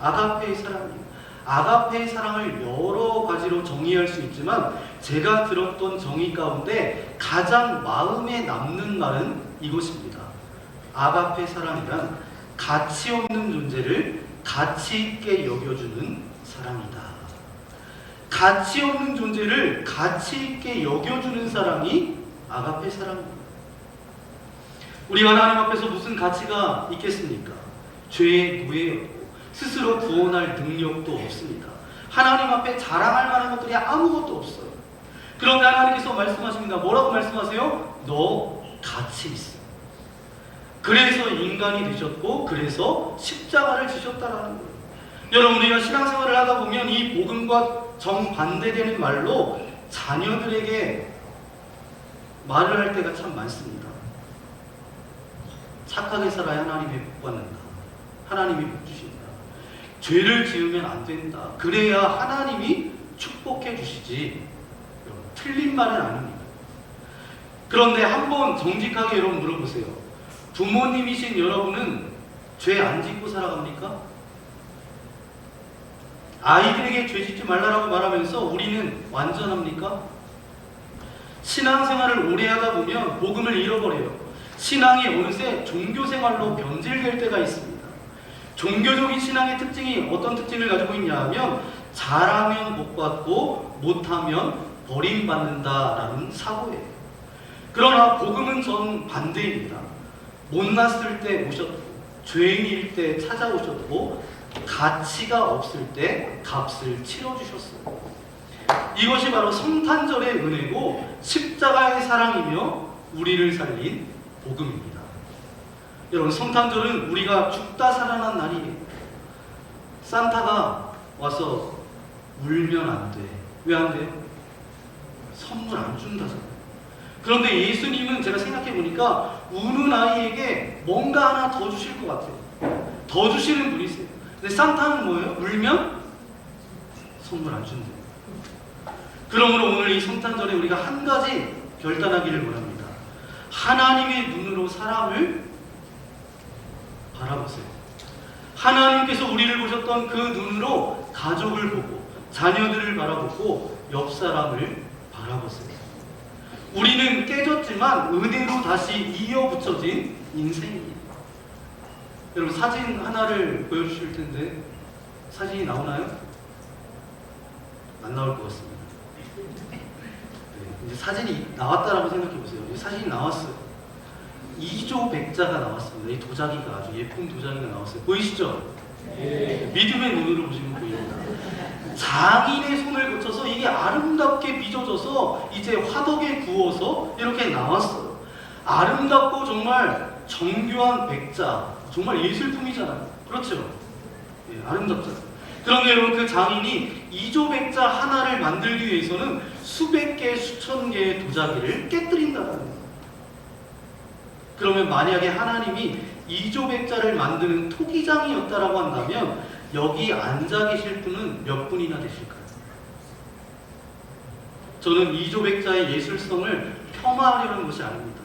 [SPEAKER 3] 아가페의 사랑이에요. 아가페의 사랑을 여러 가지로 정의할 수 있지만, 제가 들었던 정의 가운데 가장 마음에 남는 말은 이것입니다. 아가페 사랑이란 가치 없는 존재를 가치 있게 여겨주는 사랑이다. 가치 없는 존재를 가치 있게 여겨주는 사랑이 아가페 사랑입니다. 우리가 하나님 앞에서 무슨 가치가 있겠습니까? 죄의 노예였고 스스로 구원할 능력도 없습니다. 하나님 앞에 자랑할 만한 것들이 아무것도 없어요. 그런데 하나님께서 말씀하십니다. 뭐라고 말씀하세요? 너 가치 있어. 그래서 인간이 되셨고, 그래서 십자가를 지셨다라는 거예요. 여러분, 우리가 신앙생활을 하다 보면 이 복음과 정반대되는 말로 자녀들에게 말을 할 때가 참 많습니다. 착하게 살아야 하나님의 복 받는다. 하나님이 복 주신다. 죄를 지으면 안 된다. 그래야 하나님이 축복해 주시지. 틀린 말은 아닙니다. 그런데 한번 정직하게 여러분 물어보세요. 부모님이신 여러분은 죄 안 짓고 살아갑니까? 아이들에게 죄 짓지 말라라고 말하면서 우리는 완전합니까? 신앙생활을 오래 하다 보면 복음을 잃어버려요. 신앙이 어느새 종교생활로 변질될 때가 있습니다. 종교적인 신앙의 특징이 어떤 특징을 가지고 있냐 하면, 잘하면 복받고 못하면 버림받는다라는 사고예요. 그러나 복음은 전 반대입니다. 못났을 때 오셨고, 죄인일 때 찾아오셨고, 가치가 없을 때 값을 치러주셨어요. 이것이 바로 성탄절의 은혜고 십자가의 사랑이며 우리를 살린 복음입니다. 여러분, 성탄절은 우리가 죽다 살아난 날이에요. 산타가 와서 울면 안 돼. 왜 안 돼요? 선물 안 준다잖아요. 그런데 예수님은 제가 생각해 보니까 우는 아이에게 뭔가 하나 더 주실 것 같아요. 더 주시는 분이세요. 근데 산타는 뭐예요? 울면 선물 안 준대요. 그러므로 오늘 이 성탄절에 우리가 한 가지 결단하기를 원합니다. 하나님의 눈으로 사람을 바라보세요. 하나님께서 우리를 보셨던 그 눈으로 가족을 보고 자녀들을 바라보고 옆 사람을 바라보세요. 우리는 깨졌지만 은혜로 다시 이어붙여진 인생이에요. 여러분, 사진 하나를 보여주실 텐데 사진이 나오나요? 안 나올 것 같습니다. 네, 이제 사진이 나왔다라고 생각해 보세요. 사진이 나왔어요. 이조백자가 나왔습니다. 이 도자기가 아주 예쁜 도자기가 나왔어요. 보이시죠?
[SPEAKER 2] 예.
[SPEAKER 3] 믿음의 눈으로 보시면 보입니다. 장인의 손을 거쳐서 이게 아름답게 빚어져서 이제 화덕에 구워서 이렇게 나왔어요. 아름답고 정말 정교한 백자, 정말 예술품이잖아요. 그렇죠? 예, 아름답잖아요. 그런데 여러분, 그 장인이 이조백자 하나를 만들기 위해서는 수백 개, 수천 개의 도자기를 깨뜨린다는 거예요. 그러면 만약에 하나님이 이조백자를 만드는 토기장이었다라고 한다면 여기 앉아 계실 분은 몇 분이나 되실까요? 저는 이조백자의 예술성을 폄하하려는 것이 아닙니다.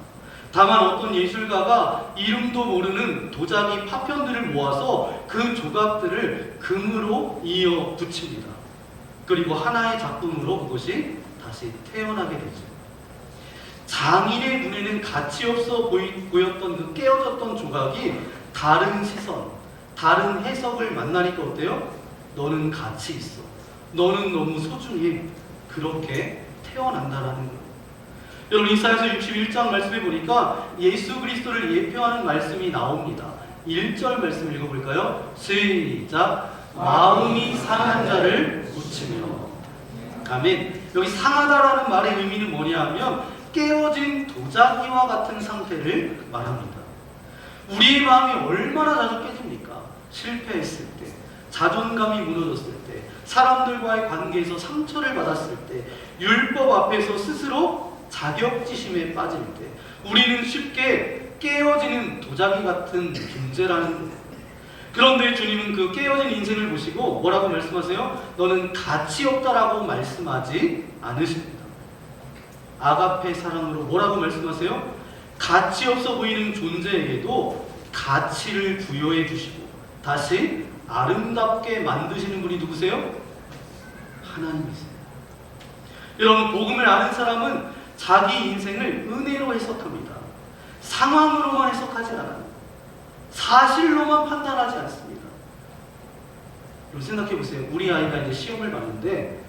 [SPEAKER 3] 다만 어떤 예술가가 이름도 모르는 도자기 파편들을 모아서 그 조각들을 금으로 이어 붙입니다. 그리고 하나의 작품으로 그것이 다시 태어나게 되죠. 장인의 눈에는 가치 없어 보였던 그 깨어졌던 조각이 다른 시선, 다른 해석을 만나니까 어때요? 너는 가치 있어. 너는 너무 소중해. 그렇게 태어난다라는 거예요. 여러분, 이사야서 61장 말씀해 보니까 예수 그리스도를 예표하는 말씀이 나옵니다. 1절 말씀 읽어볼까요? 시작. 마음이 상한 자를 고치며. 아멘. 여기 상하다라는 말의 의미는 뭐냐 하면 깨어진 도자기와 같은 상태를 말합니다. 우리의 마음이 얼마나 자주 깨집니까? 실패했을 때, 자존감이 무너졌을 때, 사람들과의 관계에서 상처를 받았을 때, 율법 앞에서 스스로 자격지심에 빠질 때 우리는 쉽게 깨어지는 도자기 같은 존재라는 거예요. 그런데 주님은 그 깨어진 인생을 보시고 뭐라고 말씀하세요? 너는 가치 없다라고 말씀하지 않으십니다. 아가페 사랑으로 뭐라고 말씀하세요? 가치 없어 보이는 존재에게도 가치를 부여해 주시고 다시 아름답게 만드시는 분이 누구세요? 하나님이세요. 여러분, 복음을 아는 사람은 자기 인생을 은혜로 해석합니다. 상황으로만 해석하지 않아요. 사실로만 판단하지 않습니다. 여러분, 생각해 보세요. 우리 아이가 이제 시험을 봤는데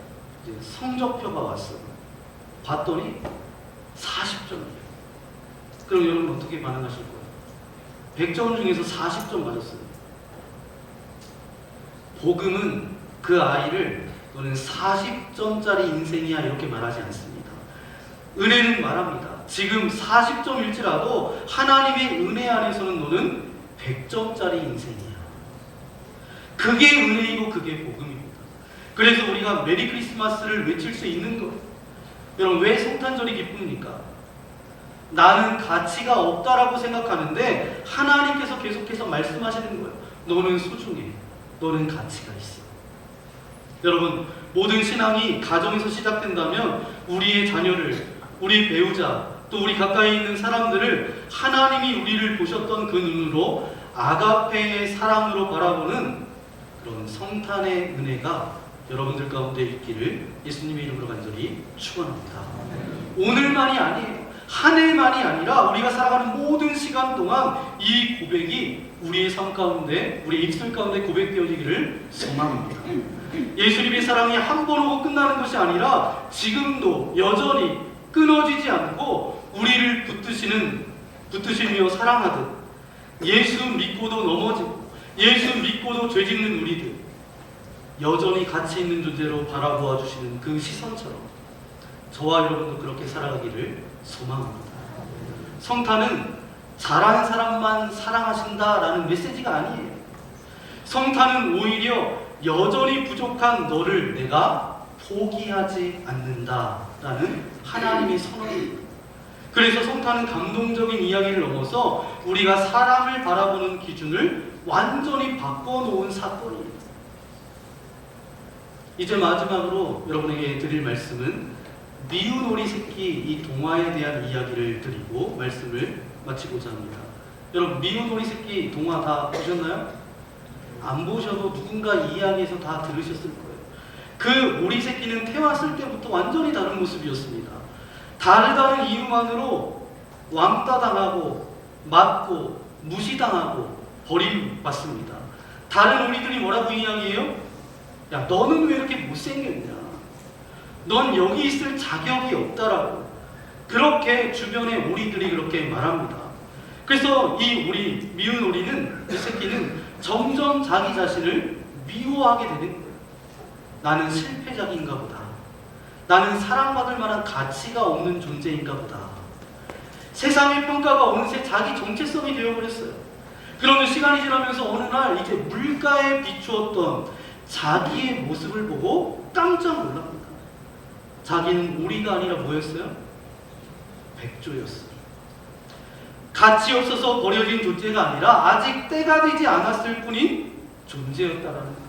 [SPEAKER 3] 이제 성적표가 왔어요. 봤더니 40점이에요. 그럼 여러분 어떻게 반응하실 거예요? 100점 중에서 40점 맞았어요. 복음은 그 아이를 너는 40점짜리 인생이야 이렇게 말하지 않습니다. 은혜는 말합니다. 지금 40점일지라도 하나님의 은혜 안에서는 너는 100점짜리 인생이야. 그게 은혜이고 그게 복음입니다. 그래서 우리가 메리 크리스마스를 외칠 수 있는 거예요. 여러분, 왜 성탄절이 기쁩니까? 나는 가치가 없다라고 생각하는데 하나님께서 계속해서 말씀하시는 거예요. 너는 소중해. 너는 가치가 있어. 여러분, 모든 신앙이 가정에서 시작된다면 우리의 자녀를, 우리 배우자, 또 우리 가까이 있는 사람들을 하나님이 우리를 보셨던 그 눈으로 아가페의 사랑으로 바라보는 그런 성탄의 은혜가 여러분들 가운데 있기를 예수님의 이름으로 간절히 축원합니다. 오늘만이 아니에요. 한 해만이 아니라 우리가 살아가는 모든 시간 동안 이 고백이 우리의 삶 가운데, 우리 입술 가운데 고백되어지기를 소망합니다. 예수님의 사랑이 한 번 오고 끝나는 것이 아니라 지금도 여전히 끊어지지 않고 우리를 붙드시며 사랑하듯 예수 믿고도 넘어지고 예수 믿고도 죄짓는 우리들, 여전히 가치 있는 존재로 바라보아 주시는 그 시선처럼 저와 여러분도 그렇게 살아가기를 소망합니다. 성탄은 잘하는 사람만 사랑하신다라는 메시지가 아니에요. 성탄은 오히려 여전히 부족한 너를 내가 포기하지 않는다라는 하나님의 선언입니다. 그래서 성탄은 감동적인 이야기를 넘어서 우리가 사람을 바라보는 기준을 완전히 바꿔놓은 사건입니다. 이제 마지막으로 여러분에게 드릴 말씀은 미운 오리 새끼 이 동화에 대한 이야기를 드리고 말씀을 마치고자 합니다. 여러분, 미운 오리 새끼 동화 다 보셨나요? 안 보셔도 누군가 이 이야기에서 다 들으셨을 거예요. 그 오리 새끼는 태어났을 때부터 완전히 다른 모습이었습니다. 다르다는 이유만으로 왕따 당하고 맞고 무시당하고 버림받습니다. 다른 오리들이 뭐라고 이야기해요? 야, 너는 왜 이렇게 못생겼냐? 넌 여기 있을 자격이 없다라고. 그렇게 주변의 오리들이 그렇게 말합니다. 그래서 이 오리, 미운 오리는, 이 새끼는 점점 자기 자신을 미워하게 되는 거예요. 나는 실패작인가 보다. 나는 사랑받을 만한 가치가 없는 존재인가 보다. 세상의 평가가 어느새 자기 정체성이 되어버렸어요. 그런데 시간이 지나면서 어느 날 이제 물가에 비추었던 자기의 모습을 보고 깜짝 놀랍니다. 자기는 오리가 아니라 뭐였어요? 백조였어요. 가치 없어서 버려진 존재가 아니라 아직 때가 되지 않았을 뿐인 존재였다라는 거예요.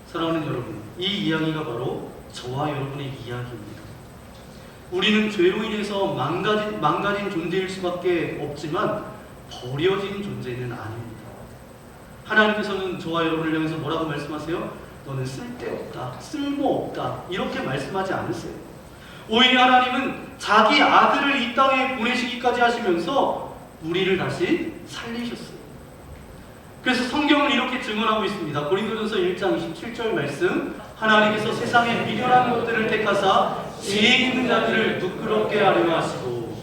[SPEAKER 3] 사랑하는 여러분, 이 이야기가 바로 저와 여러분의 이야기입니다. 우리는 죄로 인해서 망가진 존재일 수밖에 없지만 버려진 존재는 아닙니다. 하나님께서는 저와 여러분을 향해서 뭐라고 말씀하세요? 너는 쓸데없다, 쓸모없다 이렇게 말씀하지 않으세요. 오히려 하나님은 자기 아들을 이 땅에 보내시기까지 하시면서 우리를 다시 살리셨어요. 그래서 성경은 이렇게 증언하고 있습니다. 고린도전서 1장 27절 말씀, 하나님께서 세상에 미련한 것들을 택하사 지혜 있는 자들을 부끄럽게 하려 하시고.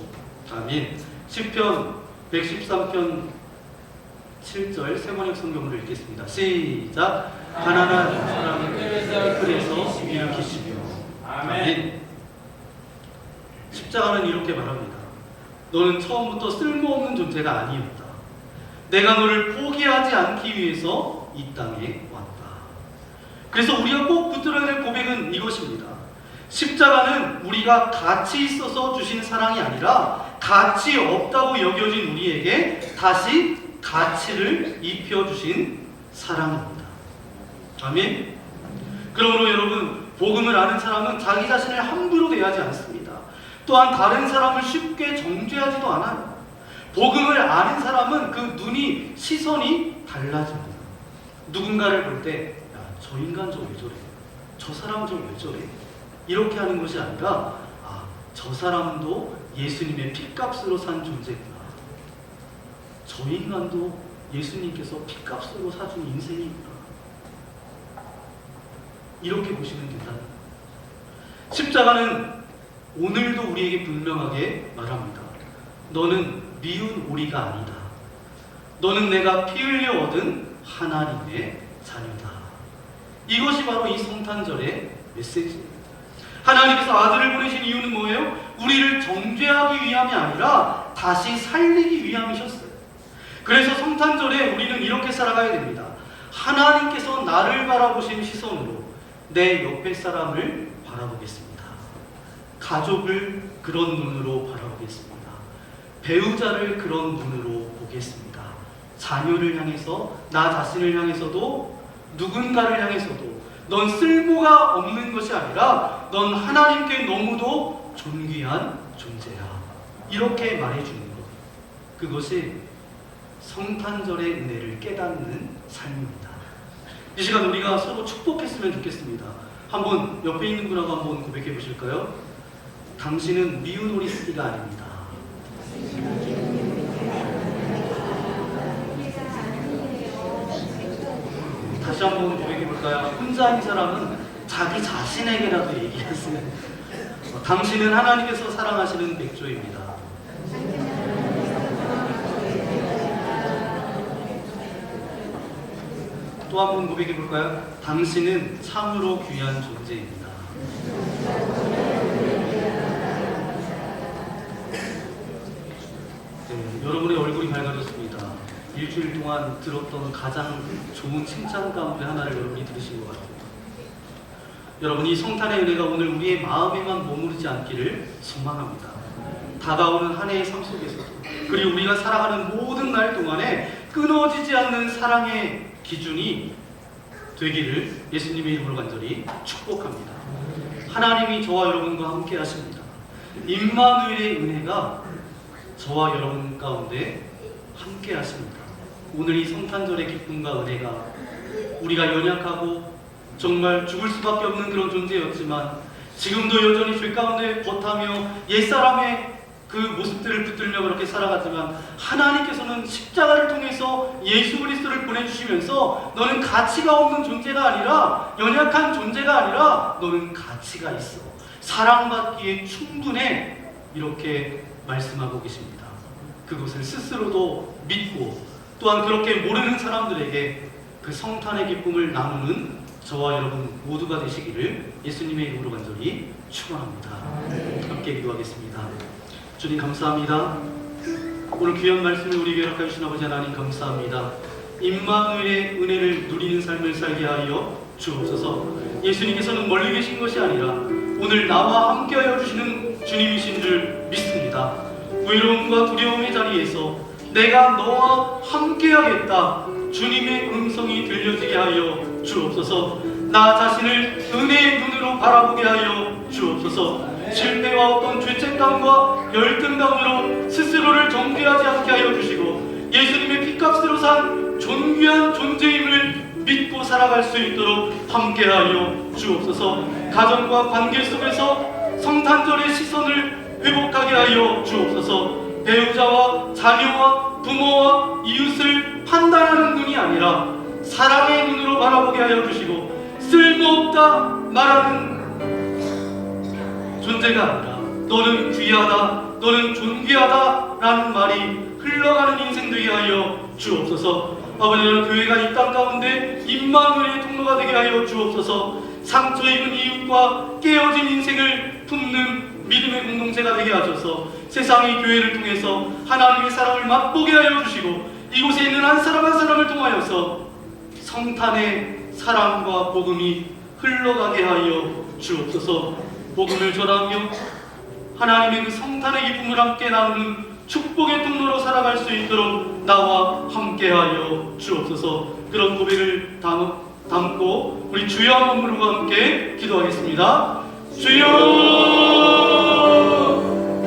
[SPEAKER 3] 아멘. 시편 113편 7절 세번역 성경으로 읽겠습니다. 시작. 가난한 사람을 그래서 일으키시며. 아멘. 십자가는 이렇게 말합니다. 너는 처음부터 쓸모없는 존재가 아니었다. 내가 너를 포기하지 않기 위해서 이 땅에 왔다. 그래서 우리가 꼭 붙들어야 될 고백은 이것입니다. 십자가는 우리가 가치 있어서 주신 사랑이 아니라 가치 없다고 여겨진 우리에게 다시 가치를 입혀주신 사랑입니다. 아멘. 그러므로 여러분, 복음을 아는 사람은 자기 자신을 함부로 대하지 않습니다. 또한 다른 사람을 쉽게 정죄하지도 않아요. 복음을 아는 사람은 그 눈이, 시선이 달라집니다. 누군가를 볼 때, 야, 저 인간 저 왜 저래? 저 사람 저 왜 저래? 이렇게 하는 것이 아니라, 아, 저 사람도 예수님의 핏값으로 산 존재구나. 저 인간도 예수님께서 핏값으로 사준 인생이구나. 이렇게 보시면 된다는 거예요. 십자가는 오늘도 우리에게 분명하게 말합니다. 너는 미운 오리가 아니다. 너는 내가 피 흘려 얻은 하나님의 자녀다. 이것이 바로 이 성탄절의 메시지입니다. 하나님께서 아들을 보내신 이유는 뭐예요? 우리를 정죄하기 위함이 아니라 다시 살리기 위함이셨어요. 그래서 성탄절에 우리는 이렇게 살아가야 됩니다. 하나님께서 나를 바라보신 시선으로 내 옆에 사람을 바라보겠습니다. 가족을 그런 눈으로 바라보겠습니다. 배우자를 그런 눈으로 보겠습니다. 자녀를 향해서, 나 자신을 향해서도, 누군가를 해서도 넌 쓸모가 없는 것이 아니라 넌 하나님께 너무도 존귀한 존재야. 이렇게 말해주는 것. 그것이 성탄절의 은혜를 깨닫는 삶입니다. 이 시간 우리가 서로 축복했으면 좋겠습니다. 한번 옆에 있는 분하고 한번 고백해 보실까요? 당신은 미운 오리 새끼가 아닙니다. 다시 한번 고백해 볼까요? 혼자인 사람은 자기 자신에게라도 얘기했으면. 당신은 하나님께서 사랑하시는 백조입니다. 또 또 한 번 고백해 볼까요? 당신은 참으로 귀한 존재입니다. 네, 여러분의 얼굴이 밝아졌습니다. 일주일 동안 들었던 가장 좋은 칭찬 가운데 하나를 여러분이 들으신 것 같아요. 여러분, 이 성탄의 은혜가 오늘 우리의 마음에만 머무르지 않기를 소망합니다. 다가오는 한 해의 삶 속에서, 그리고 우리가 살아가는 모든 날 동안에 끊어지지 않는 사랑의 기준이 되기를 예수님의 이름으로 간절히 축복합니다. 하나님이 저와 여러분과 함께 하십니다. 임마누엘의 은혜가 저와 여러분 가운데 함께 하십니다. 오늘 이 성탄절의 기쁨과 은혜가 우리가 연약하고 정말 죽을 수밖에 없는 그런 존재였지만 지금도 여전히 죄 가운데 버타며 옛사람의 그 모습들을 붙들며 그렇게 살아가지만 하나님께서는 십자가를 통해서 예수 그리스도를 보내주시면서 너는 가치가 없는 존재가 아니라, 연약한 존재가 아니라 너는 가치가 있어, 사랑받기에 충분해, 이렇게 말씀하고 계십니다. 그것을 스스로도 믿고 또한 그렇게 모르는 사람들에게 그 성탄의 기쁨을 나누는 저와 여러분 모두가 되시기를 예수님의 이름으로 간절히 축원합니다. 함께 기도하겠습니다. 주님 감사합니다. 오늘 귀한 말씀을 우리에게 허락해 주신 아버지 하나님 감사합니다. 임마누엘의 은혜를 누리는 삶을 살게 하여 주옵소서. 예수님께서는 멀리 계신 것이 아니라 오늘 나와 함께하여 주시는 주님이신 줄 믿습니다. 외로움과 두려움의 자리에서 내가 너와 함께하겠다, 주님의 음성이 들려지게 하여 주옵소서. 나 자신을 은혜의 눈으로 바라보게 하여 주옵소서. 실패와 어떤 죄책감과 열등감으로 스스로를 정죄하지 않게 하여 주시고 예수님의 피값으로 산 존귀한 존재임을 믿고 살아갈 수 있도록 함께하여 주옵소서. 가정과 관계 속에서 성탄절의 시선을 회복하게 하여 주옵소서. 배우자와 자녀와 부모와 이웃을 판단하는 눈이 아니라 사랑의 눈으로 바라보게 하여 주시고 쓸모없다 말하는 존재가 아니라 너는 귀하다, 너는 존귀하다 라는 말이 흘러가는 인생 되게 하여 주옵소서. 아버지는 교회가 이 땅 가운데 임마누엘의 통로가 되게 하여 주옵소서. 상처 입은 이웃과 깨어진 인생을 품는 믿음의 공동체가 되게 하셔서 세상의 교회를 통해서 하나님의 사랑을 맛보게 하여 주시고 이곳에 있는 한 사람 한 사람을 통하여서 성탄의 사랑과 복음이 흘러가게 하여 주옵소서. 복음을 전하며 하나님의 그 성탄의 기쁨을 함께 나누는 축복의 통로로 살아갈 수 있도록 나와 함께하여 주옵소서. 그런 고백을 담고 우리 주여 한 몸으로 함께 기도하겠습니다. 주여!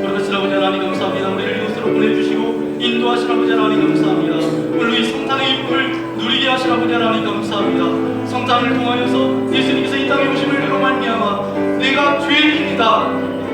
[SPEAKER 3] 거룩하신 아버지 하나님 감사합니다. 우리를 이곳으로 보내주시고 인도하신 아버지 하나님 감사합니다. 오늘 이 성탄의 기쁨을 누리게 하신 아버지 하나님 감사합니다. 성탄을 통하여서 예수님께서 이 땅에 오심을 내로 말미암아 내가 죄인이다,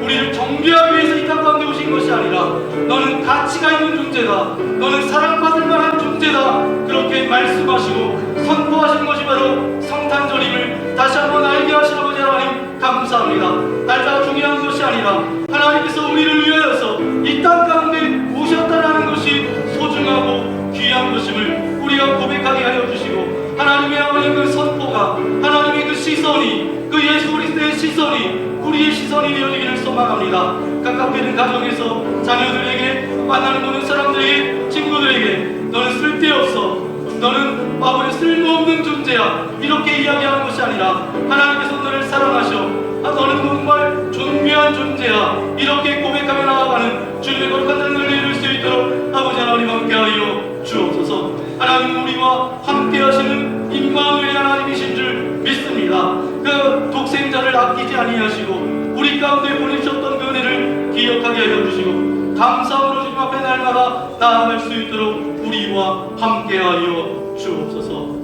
[SPEAKER 3] 우리를 정죄하기 위해서 이 땅 가운데 오신 것이 아니라 너는 가치가 있는 존재다, 너는 사랑받을 만한 존재다, 그렇게 말씀하시고 선포하신 것이 바로 성탄절임을 다시 한번 알게 하신 아버지 하나님 감사합니다. 날짜가 중요한 것이 아니라 하나님께서 우리를 위하여서 이 땅 가운데 오셨다라는 것이 소중하고 귀한 것임을 우리가 고백하게 하여 주시고 하나님의 아버지 그 선포가, 하나님의 그 시선이, 그 예수 그리스도의 시선이 우리의 시선이 되어지기를 소망합니다. 가깝게 있는 가정에서 자녀들에게, 만나는 모든 사람들에게, 친구들에게 너는 쓸데없어, 너는 아버지 쓸모없는 존재야, 이렇게 이야기하는 것이 아니라 하나님께서 너를 사랑하셔, 너는 정말 존귀한 존재야, 이렇게 고백하며 나아가는 주님의 거룩한 자녀를 이룰 수 있도록 아버지 하나님 함께하여 주옵소서. 하나님 우리와 함께하시는 임마누엘 하나님이신 줄 믿습니다. 그 독생자를 아끼지 아니하시고 우리 가운데 보내주셨던 그 은혜를 기억하게 하여 주시고 감사함으로 주님 앞에 날마다 나아갈 수 있도록 우리와 함께하여 주옵소서.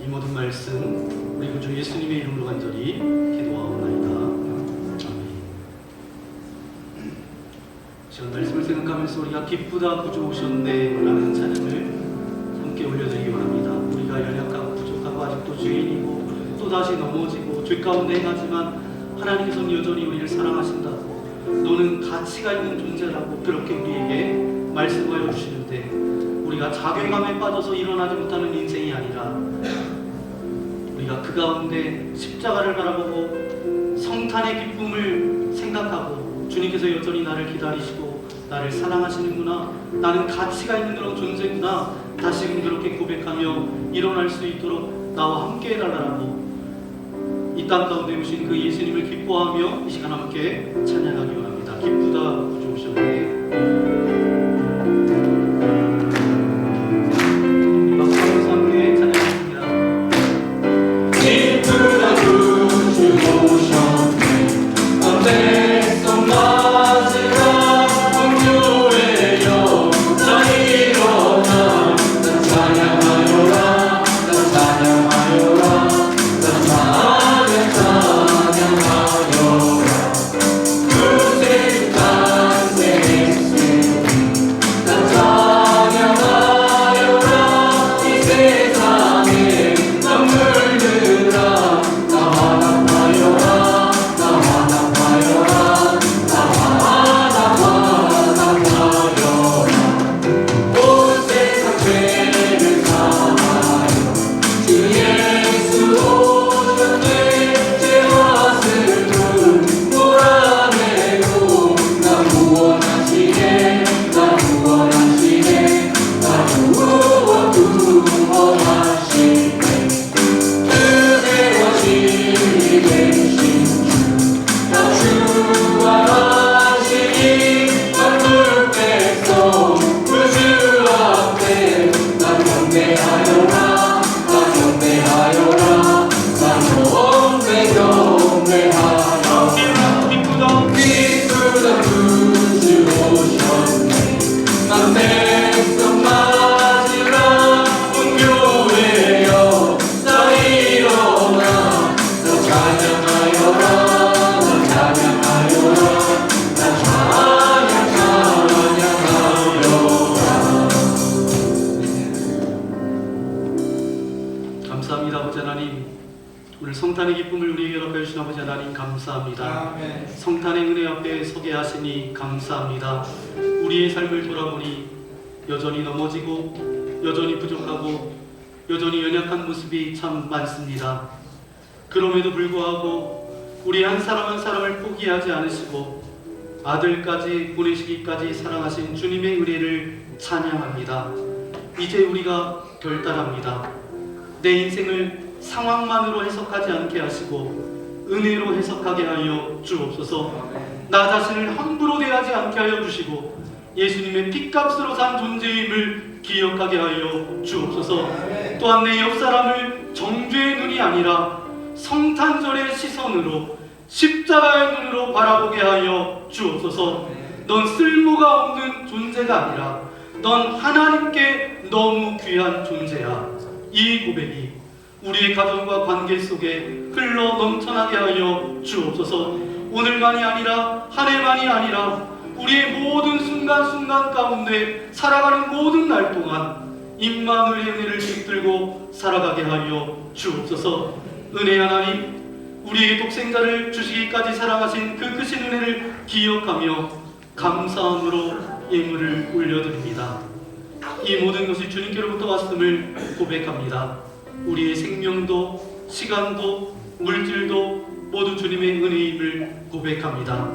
[SPEAKER 3] 이 모든 말씀 우리 구주 예수님의 이름으로 간절히 기도하옵나이다. 아멘. 시간 말씀을 생각하면서 우리가 기쁘다 구주 오셨네 라는 찬양을 함께 올려드리기 바랍니다. 우리가 연약하고 부족하고 아직도 죄인이고 또다시 넘어지고 죄 가운데 행하지만 하나님께서는 여전히 우리를 사랑하신다고, 너는 가치가 있는 존재라고 그렇게 우리에게 말씀하여 주시는데 우리 우리가 자괴감에 빠져서 일어나지 못하는 인생이 아니라 우리가 그 가운데 십자가를 바라보고 성탄의 기쁨을 생각하고 주님께서 여전히 나를 기다리시고 나를 사랑하시는구나, 나는 가치가 있는 그런 존재구나, 다시금 그렇게 고백하며 일어날 수 있도록 나와 함께 해달라고 이 땅 가운데 오신 그 예수님을 기뻐하며 이 시간 함께 찬양하기 원합니다. 기쁘다 부조오셨네. 박수 함께 찬양합니다.
[SPEAKER 2] 기쁘다 구주 오셨네. 백성 맞으라 분교회여 다 일어나 다 찬양하여라 다 찬양하여라 다 찬양하여라 구세주 탄생했으니 다 찬양하여라 이 세상에 만물들아 다 화답하여라 다 화답하여라 다 화답하여라 온 세상 죄를 사하여 주 예수 오셨네. 죄와슬을 몰아내고 나 구원하시네 나 구원하시네 나 구원하시네. 은혜와 진리 되신 주나 주관하시니 만물 백성 우주 앞에 나 경배하여라 나 경배하여라 나 경배하여라.
[SPEAKER 3] 기쁘다
[SPEAKER 2] 기쁘다 구주 오셨네. 난 백성 맞으라 분교회여 다 일어나 다 찬양하여라 다 찬양하여라 다 찬양하여라.
[SPEAKER 3] 감사합니다. 아버지 하나님, 오늘 성탄의 기쁨을 우리에게 허락하여 주신 아버지 하나님 감사합니다. 성탄의 은혜 앞에 서게 하시니 감사합니다. 우리의 삶을 돌아보니 여전히 넘어지고 여전히 부족하고 여전히 연약한 모습이 참 많습니다. 그럼에도 불구하고 우리 한 사람 한 사람을 포기하지 않으시고 아들까지 보내시기까지 사랑하신 주님의 은혜를 찬양합니다. 이제 우리가 결단합니다. 내 인생을 상황만으로 해석하지 않게 하시고 은혜로 해석하게 하여 주옵소서. 나 자신을 함부로 대하지 않게 하여 주시고 예수님의 핏값으로 산 존재임을 기억하게 하여 주옵소서. 또한 내 옆사람을 정죄의 눈이 아니라 성탄절의 시선으로 십자가의 눈으로 바라보게 하여 주옵소서. 넌 쓸모가 없는 존재가 아니라 넌 하나님께 너무 귀한 존재야. 이 고백이 우리의 가정과 관계 속에 흘러 넘쳐나게 하여 주옵소서. 오늘만이 아니라 한 해만이 아니라 우리의 모든 순간순간 가운데 살아가는 모든 날 동안 임마누엘의 은혜를 붙들고 살아가게 하여 주옵소서. 은혜 하나님, 우리에게 독생자를 주시기까지 사랑하신 그 크신 은혜를 기억하며 감사함으로 예물을 올려드립니다. 이 모든 것이 주님께로부터 왔음을 고백합니다. 우리의 생명도 시간도 물질도 모두 주님의 은혜임을 고백합니다.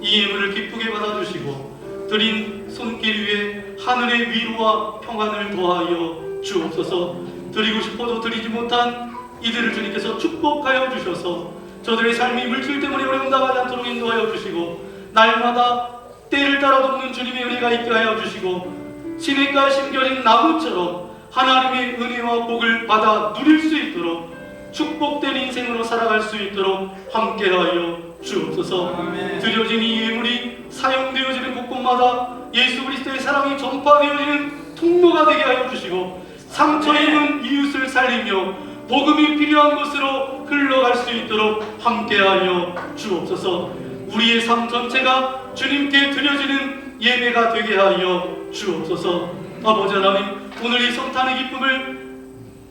[SPEAKER 3] 이 예물을 기쁘게 받아주시고 드린 손길 위에 하늘의 위로와 평안을 더하여 주옵소서. 드리고 싶어도 드리지 못한 이들을 주님께서 축복하여 주셔서 저들의 삶이 물질 때문에 어려움 당하지 않도록 인도하여 주시고 날마다 때를 따라 돕는 주님의 은혜가 있게 하여 주시고 시냇가에 심겨진 나무처럼 하나님의 은혜와 복을 받아 누릴 수 있도록 축복된 인생으로 살아갈 수 있도록 함께하여 주옵소서. 드려진 이 예물이 사용되어지는 곳곳마다 예수 그리스도의 사랑이 전파되어지는 통로가 되게 하여 주시고 상처 입은 이웃을 살리며 복음이 필요한 곳으로 흘러갈 수 있도록 함께하여 주옵소서. 우리의 삶 전체가 주님께 드려지는 예배가 되게 하여 주옵소서. 아버지 하나님, 오늘 이 성탄의 기쁨을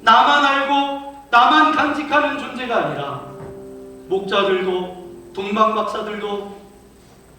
[SPEAKER 3] 나만 알고 나만 간직하는 존재가 아니라 목자들도 동방박사들도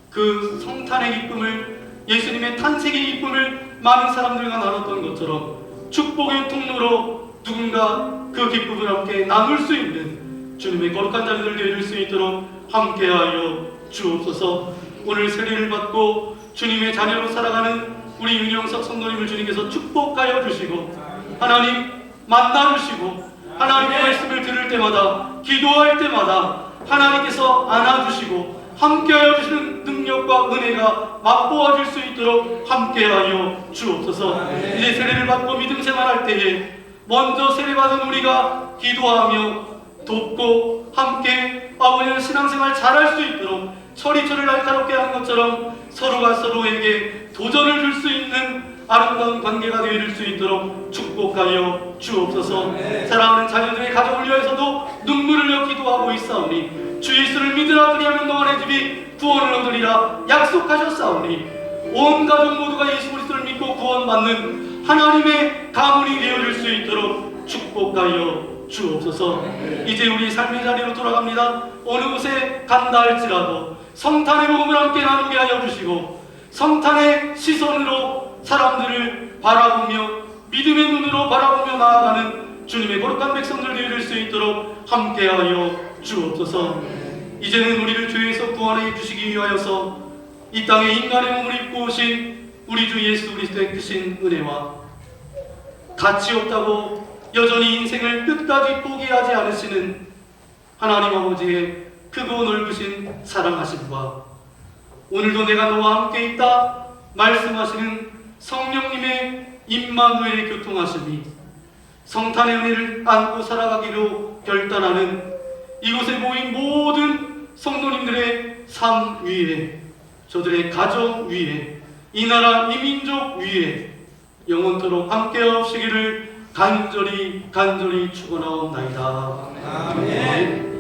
[SPEAKER 3] 그 성탄의 기쁨을 예수님의 탄생의 기쁨을 많은 사람들과 나눴던 것처럼 축복의 통로로 누군가 그 기쁨을 함께 나눌 수 있는 주님의 거룩한 자녀들 되어줄 수 있도록 함께하여 주옵소서. 오늘 세례를 받고 주님의 자녀로 살아가는 우리 윤영석 성도님을 주님께서 축복하여 주시고 하나님 만나 주시고 하나님의 말씀을 들을 때마다 기도할 때마다 하나님께서 안아주시고 함께하여 주시는 능력과 은혜가 맛보아질 수 있도록 함께하여 주옵소서. 이제 세례를 받고 믿음 생활할 때에 먼저 세례받은 우리가 기도하며 돕고 함께 아버지의 신앙생활 잘할 수 있도록 처리처를 날카롭게 하는 것처럼 서로가 서로에게 도전을 줄 수 있는 아름다운 관계가 되어줄 수 있도록 축복하여 주옵소서. 사랑하는 자녀들의 가정을 위해서도 눈물을 흘려 기도하고 있사오니 주 예수를 믿으라 그리하면 너만의 집이 구원을 얻으리라 약속하셨사오니 온 가족 모두가 예수 그리스도를 믿고 구원받는 하나님의 가문이 되어줄 수 있도록 축복하여 주옵소서. 이제 우리 삶의 자리로 돌아갑니다. 어느 곳에 간다 할지라도 성탄의 복음을 함께 나누게 하여 주시고 성탄의 시선으로 사람들을 바라보며 믿음의 눈으로 바라보며 나아가는 주님의 거룩한 백성들 되어줄 수 있도록 함께하여 주옵소서. 이제는 우리를 죄에서 구원해 주시기 위하여서 이 땅에 인간의 몸을 입고 오신 우리 주 예수 그리스도의 크신 은혜와 가치 없다고 여전히 인생을 끝까지 포기하지 않으시는 하나님 아버지의 크고 넓으신 사랑하심과 오늘도 내가 너와 함께 있다 말씀하시는 성령님의 임마누엘의 교통하심이 성탄의 은혜를 안고 살아가기로 결단하는 이곳에 모인 모든 성도님들의 삶 위에 저들의 가정 위에 이 나라 이 민족 위에 영원토록 함께하시기를 간절히 축원하옵나이다.
[SPEAKER 2] 아멘.